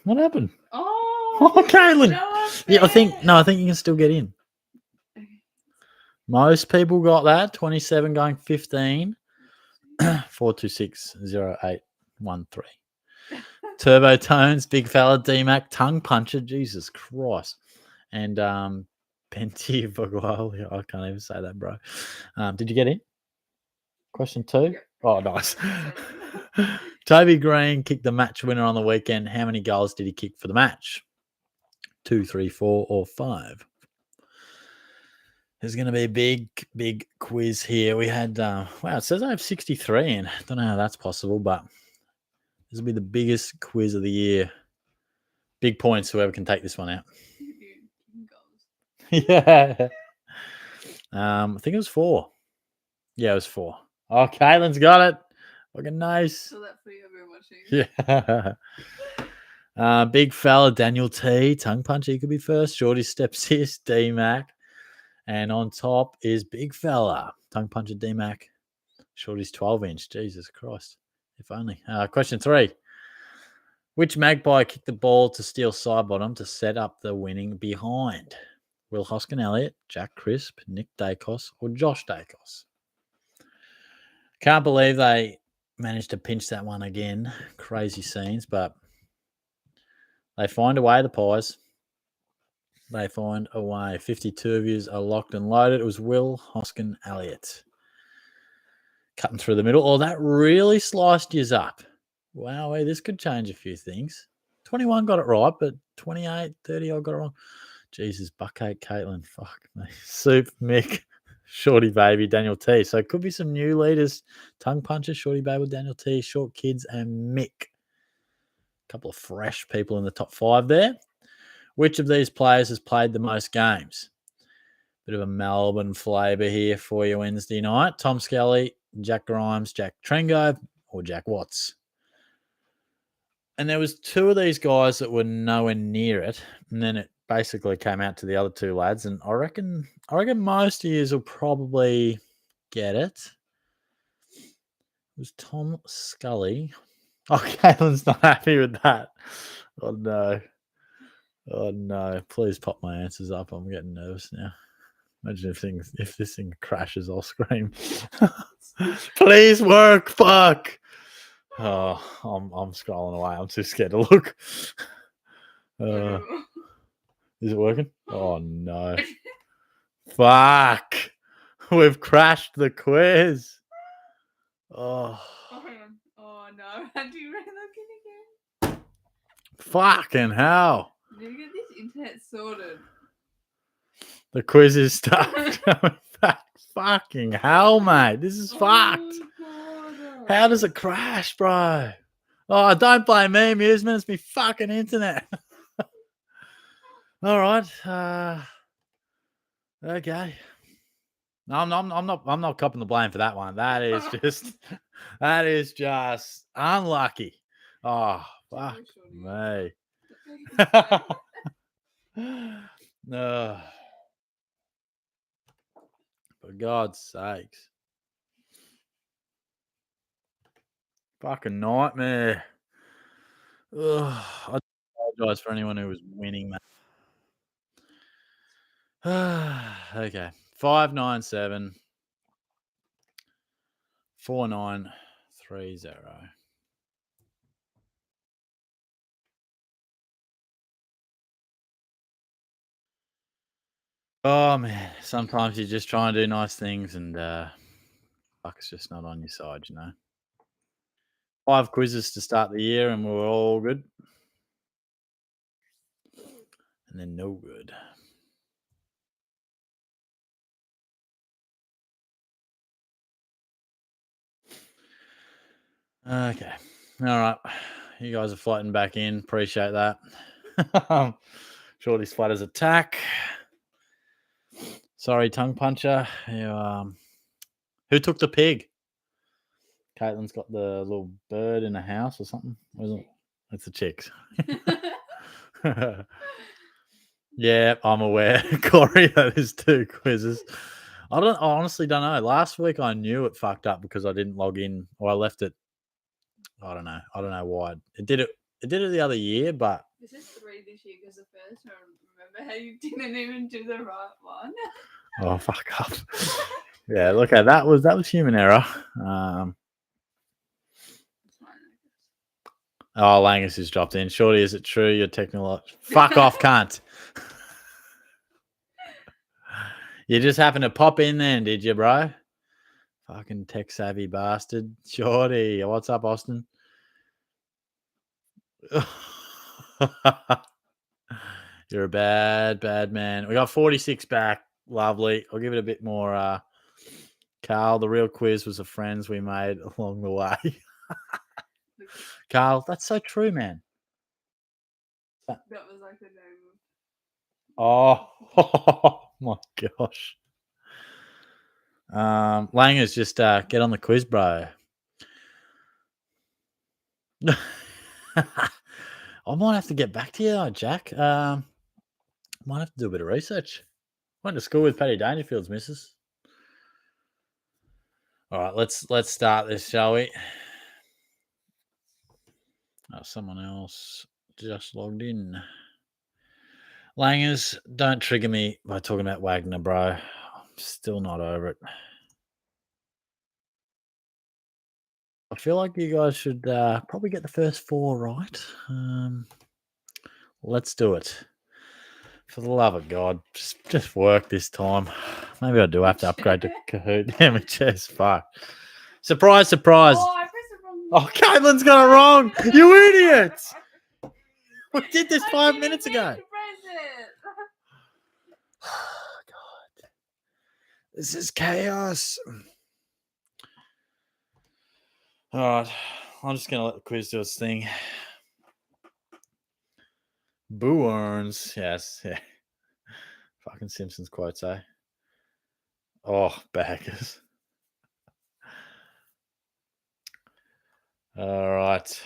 what happened? Oh, Caitlin. No, yeah, I think you can still get in. Okay. Most people got that. 27 going 15. 4260813. Turbo Tones, big fella, D-Mac, tongue puncher, Jesus Christ. And Benty Boguali, I can't even say that, bro. Did you get in? Question 2? Yep. Oh, nice. Toby Green kicked the match winner on the weekend. How many goals did he kick for the match? 2, 3, 4, or 5? There's going to be a big quiz here. We had, wow, it says I have 63 in. Don't know how that's possible, but this will be the biggest quiz of the year. Big points, whoever can take this one out. Yeah. I think it was 4. Yeah, it was 4. Oh, Caitlin's got it. Looking nice. So that for you everyone watching. Yeah. Big fella, Daniel T. Tongue puncher, he could be first. Shorty Stepsis, D-Mac. And on top is big fella, tongue puncher D-Mac. Shorty's 12-inch. Jesus Christ. If only. Question 3. Which Magpie kicked the ball to steal side bottom to set up the winning behind? Will Hoskin Elliott, Jack Crisp, Nick Dacos, or Josh Dacos? Can't believe they managed to pinch that one again. Crazy scenes, but they find a way, the Pies. They find a way. 52 of yous are locked and loaded. It was Will Hoskin Elliott cutting through the middle. Oh, that really sliced yous up. Wow, this could change a few things. 21 got it right, but 28, 30 I got it wrong. Jesus, Buckcake, Caitlin, fuck me. Soup, Mick, Shorty Baby, Daniel T. So it could be some new leaders. Tongue Puncher, Shorty Baby, Daniel T, Short Kids, and Mick. A couple of fresh people in the top 5 there. Which of these players has played the most games? Bit of a Melbourne flavour here for you Wednesday night. Tom Skelly, Jack Grimes, Jack Trengo, or Jack Watts. And there was 2 of these guys that were nowhere near it, and then it basically came out to the other 2 lads. And I reckon most of you will probably get it. It was Tom Scully. Oh, Caitlin's not happy with that. Oh no. Oh no. Please pop my answers up. I'm getting nervous now. Imagine if this thing crashes, I'll scream. Please work. Fuck. Oh, I'm scrolling away. I'm too scared to look. Is it working? Oh no. Fuck. We've crashed the quiz. Oh. Oh no. How do you reckon I'm getting again? Fucking hell. Need to get this internet sorted. The quiz is stuffed. Fucking hell, mate. This is fucked. God. How does it crash, bro? Oh, don't blame me, amusement. It's me fucking internet. All right. Okay. No, I'm not copping the blame for that one. That is just unlucky. Oh, fuck me. No. For God's sakes. Fucking nightmare. Ugh, I apologize for anyone who was winning, mate. Okay. 597 4930. Oh man, sometimes you just try and do nice things and luck's just not on your side, you know. 5 quizzes to start the year and we're all good. And then no good. Okay. All right. You guys are floating back in. Appreciate that. Shorty's flat as attack. Sorry, tongue puncher. Who took the pig? Caitlin's got the little bird in a house or something. Wasn't it? It's the chicks. Yeah, I'm aware, Corey. That is 2 quizzes. I honestly don't know. Last week I knew it fucked up because I didn't log in or I left it. I don't know. I don't know why. It did it the other year, but this is 3 this year because the first one, remember how you didn't even do the right one? Oh, fuck up. Yeah, look at that was human error. Oh, Langus has dropped in. Shorty, is it true you're technical? Fuck off, cunt. You just happened to pop in then, did you, bro? Fucking tech savvy bastard. Shorty, what's up, Austin? You're a bad, bad man. We got 46 back. Lovely. I'll give it a bit more. Carl, the real quiz was the friends we made along the way. Carl, that's so true, man. That was like the name of. Oh, my gosh. Langers, just get on the quiz, bro. I might have to get back to you, Jack. Might have to do a bit of research. Went to school with Paddy Dangerfield's missus. All right, let's start this, shall we? Oh, someone else just logged in. Langers, don't trigger me by talking about Wagner, bro. I'm still not over it. I feel like you guys should probably get the first 4 right. Let's do it. For the love of God, just work this time. Maybe I do have to upgrade to Kahoot. Damn it, chess. Fuck. Surprise, surprise. Oh, I pressed it wrong. Oh, Caitlin's got it wrong. You idiots. We did this 5 minutes ago. To press it. God. This is chaos. All right. I'm just going to let the quiz do its thing. Boo earns. Yes. Yeah. Fucking Simpsons quotes, eh? Oh, baggers. All right.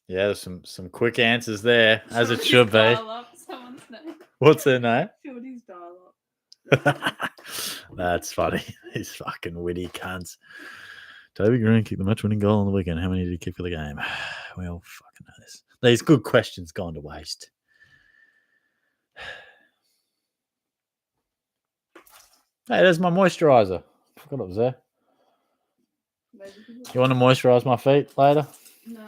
Yeah, there's some quick answers there, as it should be. Dial-up, someone's name. What's their name? Shorty's dial-up. That's funny. These fucking witty cunts. Toby Green kicked the match-winning goal on the weekend. How many did he kick for the game? We all fucking know this. These good questions gone to waste. Hey, there's my moisturizer. Forgot it was there. You want to moisturize my feet later? No,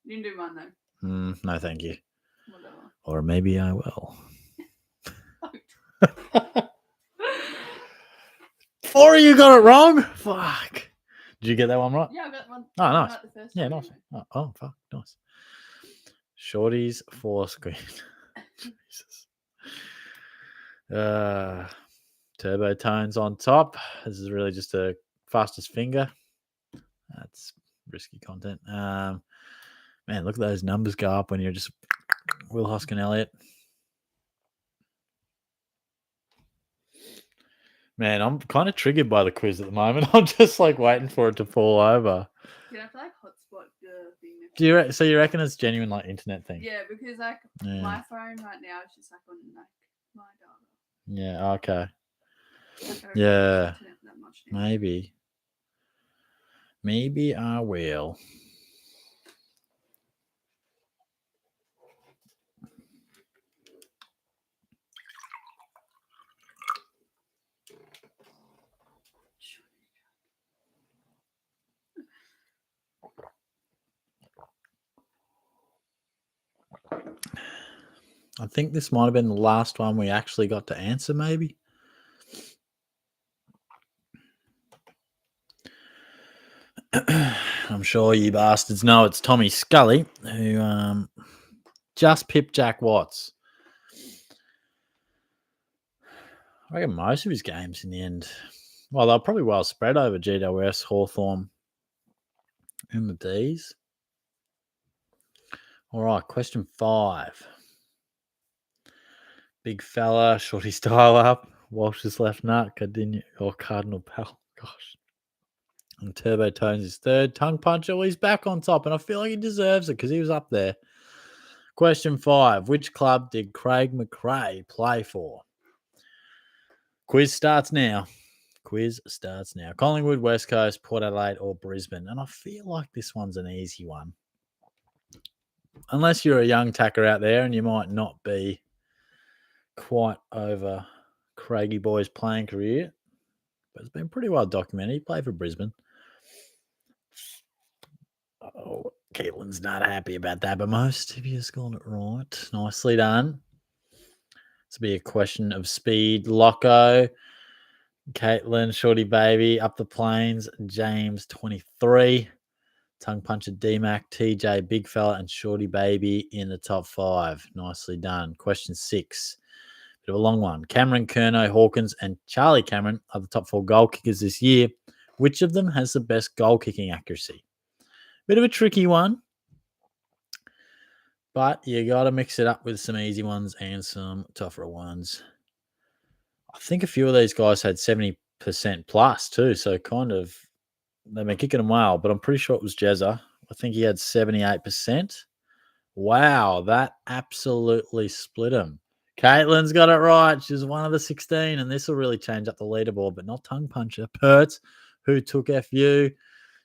you can do mine though. No, thank you. Whatever. Or maybe I will. 4 of you got it wrong? Fuck. Did you get that one right? Yeah, I got one. Oh, nice. Right the first Yeah, time. nice. Oh, fuck. Nice. Shorty's forescreen. Jesus. Turbo tones on top. This is really just a fastest finger. That's risky content. Man, look at those numbers go up when you're just Will Hoskin Elliott. Man, I'm kind of triggered by the quiz at the moment. I'm just like waiting for it to fall over. You have to like hotspot the thing. So you reckon it's genuine like internet thing? Yeah, because like my phone right now is just like on like my data. Yeah. Okay. Like, I don't Yeah. use internet that much now. Maybe I will. I think this might have been the last one we actually got to answer, maybe. I'm sure you bastards know it's Tommy Scully who just pipped Jack Watts. I reckon most of his games in the end, well, they're probably well spread over GWS, Hawthorn, and the D's. All right, question 5. Big fella, shorty style up, Walsh's left nut, Cardinal Pal. Gosh. And Turbo Tones is third. Tongue Puncher, well, he's back on top, and I feel like he deserves it because he was up there. Question 5. Which club did Craig McRae play for? Quiz starts now. Collingwood, West Coast, Port Adelaide, or Brisbane. And I feel like this one's an easy one. Unless you're a young tacker out there and you might not be quite over Craigie boy's playing career. But it's been pretty well documented. He played for Brisbane. Oh, Caitlin's not happy about that, but most of you have got it right. Nicely done. This will be a question of speed. Loco, Caitlin, Shorty Baby, Up the Plains, James, 23. Tongue Puncher, D-Mac, TJ, Big Fella, and Shorty Baby in the top 5. Nicely done. Question 6. Bit of a long one. Cameron, Curnow, Hawkins, and Charlie Cameron are the top 4 goal kickers this year. Which of them has the best goal kicking accuracy? Bit of a tricky one, but you got to mix it up with some easy ones and some tougher ones. I think a few of these guys had 70% plus too, so kind of they've been kicking them well, but I'm pretty sure it was Jezza. I think he had 78%. Wow, that absolutely split him. Caitlin's got it right. She's one of the 16, and this will really change up the leaderboard, but not Tongue Puncher. Pertz, who took FU.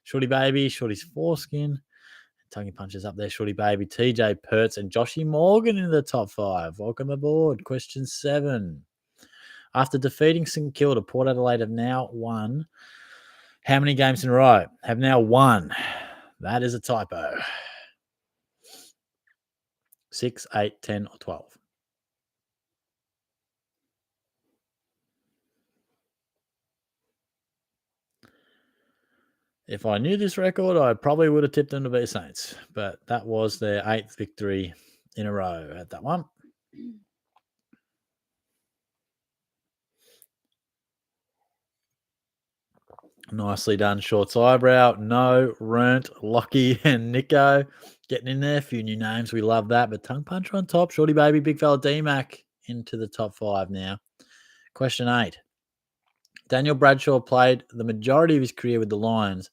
Shorty Baby, Shorty's foreskin. Tongue Puncher's up there. Shorty Baby, TJ Pertz, and Joshy Morgan in the top 5. Welcome aboard. Question 7. After defeating St Kilda, Port Adelaide have now won How many games in a row have now won? That is a typo. 6, 8, 10, or 12. If I knew this record, I probably would have tipped them to be Saints, but that was their 8th victory in a row at that one. Nicely done, Short's eyebrow. No, Rent, Lockie, and Nico getting in there. A few new names. We love that. But Tongue Puncher on top. Shorty Baby, Big Fella D-Mac into the top 5 now. Question 8. Daniel Bradshaw played the majority of his career with the Lions,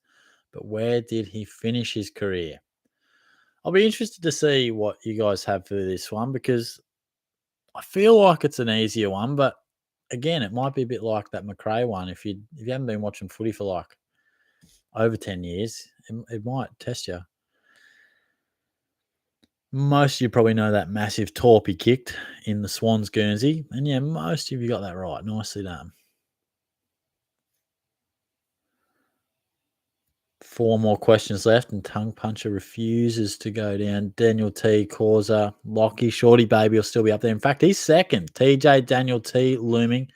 but where did he finish his career? I'll be interested to see what you guys have for this one because I feel like it's an easier one, but again, it might be a bit like that McRae one. If you haven't been watching footy for like over 10 years, it might test you. Most of you probably know that massive torp he kicked in the Swans Guernsey. And yeah, most of you got that right. Nicely done. 4 more questions left, and Tongue Puncher refuses to go down. Daniel T, Causa, Lockie, Shorty Baby will still be up there. In fact, he's second. TJ, Daniel T, Looming,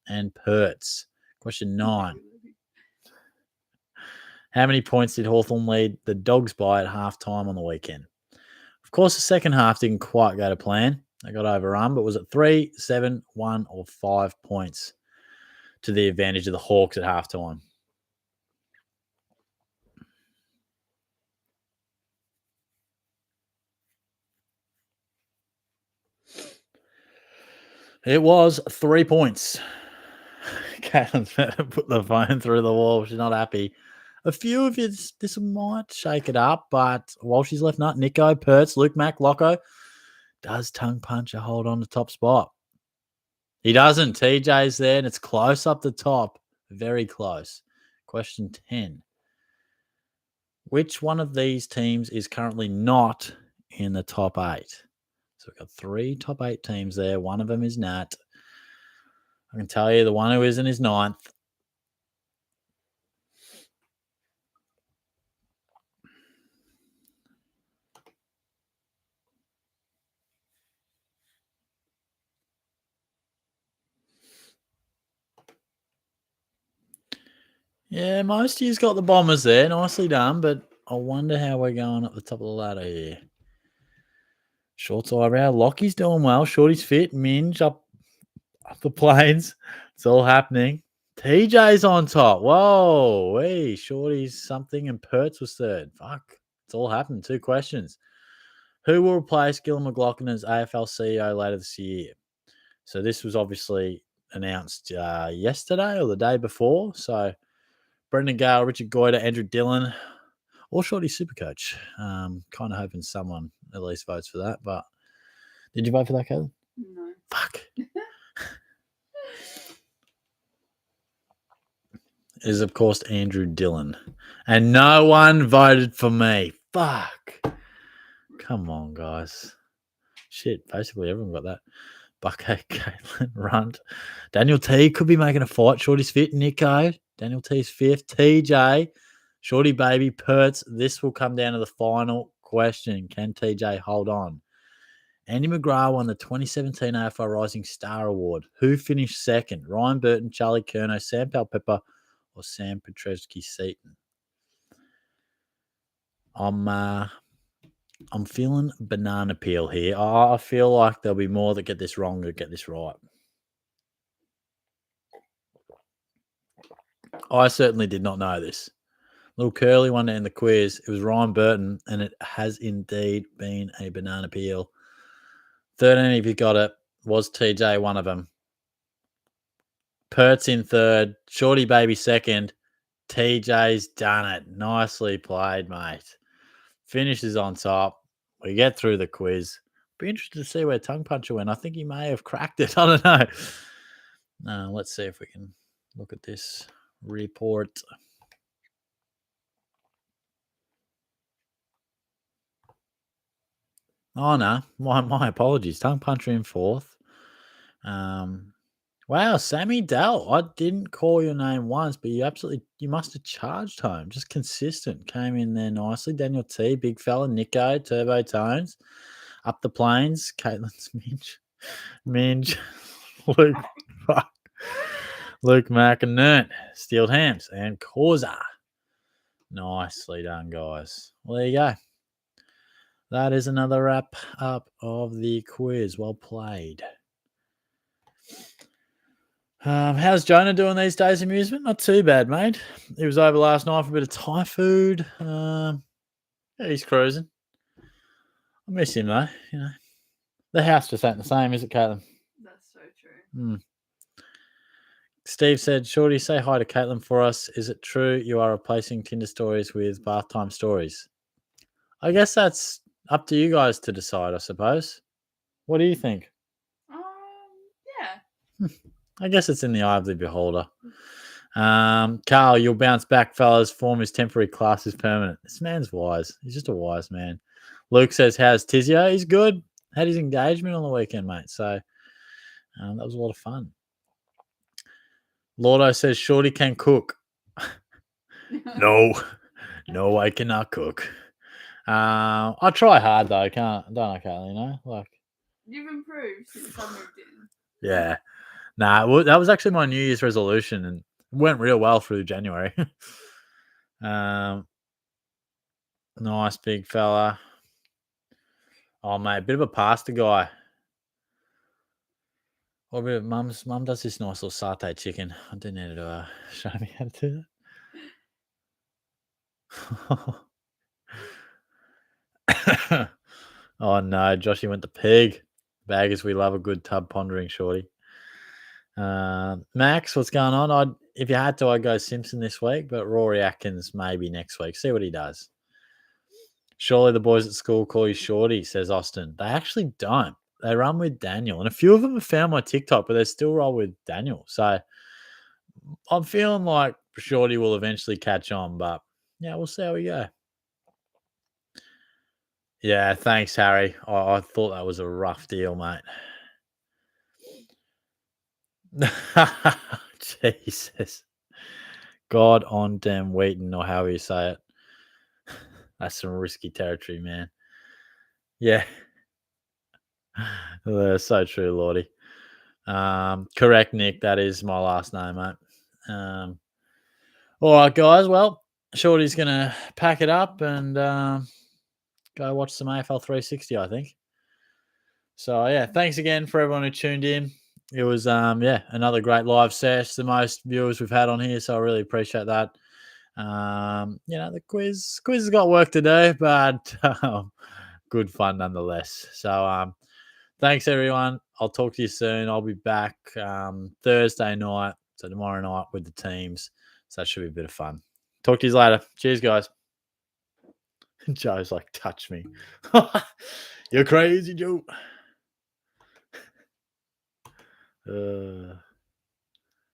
and Pertz. Question 9. How many points did Hawthorn lead the Dogs by at halftime on the weekend? Of course, the second half didn't quite go to plan. They got overrun, but was it 3, 7, 1, or 5 points to the advantage of the Hawks at halftime? It was 3 points. Caitlin's put the phone through the wall. She's not happy. A few of you, this might shake it up, but while she's left nut, Nico, Pertz, Luke Mack, Locko, does Tongue Puncher hold on to top spot? He doesn't. TJ's there, and it's close up the top. Very close. Question 10. Which one of these teams is currently not in the top 8? So we've got 3 top 8 teams there. One of them is Nat. I can tell you the one who isn't is 9th. Yeah, most of you's got the Bombers there. Nicely done, but I wonder how we're going up the top of the ladder here. Short's eyebrow. Lockie's doing well. Shorty's fit. Minge up the plains. It's all happening. TJ's on top. Whoa. Hey, Shorty's something and Pertz was third. Fuck. It's all happened. 2 questions. Who will replace Gillon McLaughlin as AFL CEO later this year? So this was obviously announced yesterday or the day before. So Brendan Gale, Richard Goyder, Andrew Dillon, or Shorty Supercoach. Kind of hoping someone at least votes for that. But did you vote for that, Caitlin? No. Fuck. It is, of course, Andrew Dillon. And no one voted for me. Fuck. Come on, guys. Shit, basically everyone got that. Buckhead, Caitlin, Runt. Daniel T could be making a fight. Shorty's fit. Nico. Daniel T's 5th. TJ. Shorty Baby. Pertz. This will come down to the final question. Can TJ hold on? Andy McGrath won the 2017 AFL Rising Star Award. Who finished second? Ryan Burton, Charlie Curnow, Sam Palpepper, or Sam Petresky-Seaton? I'm feeling banana peel here. I feel like there'll be more that get this wrong than get this right. I certainly did not know this. Little curly one in the quiz. It was Ryan Burton, and it has indeed been a banana peel. 13 of you got it. Was TJ one of them? Pertz in third. Shorty Baby second. TJ's done it. Nicely played, mate. Finishes on top. We get through the quiz. Be interested to see where Tongue Puncher went. I think he may have cracked it. I don't know. Let's see if we can look at this report. Oh, no. My apologies. Tongue Puncher in 4th. Wow, Sammy Dell. I didn't call your name once, but you must have charged home. Just consistent. Came in there nicely. Daniel T, big fella, Nico, Turbo Tones, up the plains, Caitlin's Minge, Luke, fuck, Luke Mack and Nert, Steeled Hams, and Causa. Nicely done, guys. Well, there you go. That is another wrap up of the quiz. Well played. How's Jonah doing these days? Amusement? Not too bad, mate. He was over last night for a bit of Thai food. Yeah, he's cruising. I miss him though. You know, the house just ain't the same, is it, Caitlin? That's so true. Steve said, "Shorty, say hi to Caitlin for us. Is it true you are replacing Tinder stories with bath time stories?" I guess that's up to you guys to decide, I suppose. What do you think? Yeah. I guess it's in the eye of the beholder. Carl, you'll bounce back, fellas. Form is temporary, class is permanent. This man's wise. He's just a wise man. Luke says, "How's Tizio?" He's good. Had his engagement on the weekend, mate. So that was a lot of fun. Lordo says, "Shorty can cook." No, I cannot cook. I try hard though, don't I, Carl? You know, like You've improved since I moved in. yeah. Nah, that was actually my New Year's resolution, and it went real well through January. Nice big fella. Oh mate, bit of a pasta guy. Or a bit of mum does this nice little satay chicken. I do need her to show me how to do that. Oh no, Joshy went to pig. Baggers, we love a good tub pondering, shorty. Max, what's going on? If you had to, I'd go Simpson this week, but Rory Atkins maybe next week. See what he does. Surely the boys at school call you Shorty, says Austin. They actually don't. They run with Daniel, and a few of them have found my TikTok, but they still roll with Daniel. So I'm feeling like Shorty will eventually catch on, but yeah, we'll see how we go. Yeah, thanks, Harry. I thought that was a rough deal, mate. Jesus. God on damn Wheaton, or however you say it. That's some risky territory, man. Yeah. So true, Lordy. Correct, Nick. That is my last name, mate. All right, guys. Well, Shorty's going to pack it up and go watch some AFL 360, I think. So, yeah, thanks again for everyone who tuned in. It was, another great live sesh, the most viewers we've had on here. So I really appreciate that. The quiz has got work to do, but good fun nonetheless. So, thanks everyone. I'll talk to you soon. I'll be back Thursday night, so tomorrow night with the teams. So that should be a bit of fun. Talk to you later. Cheers, guys. Joe's like, touch me. You're crazy, Joe.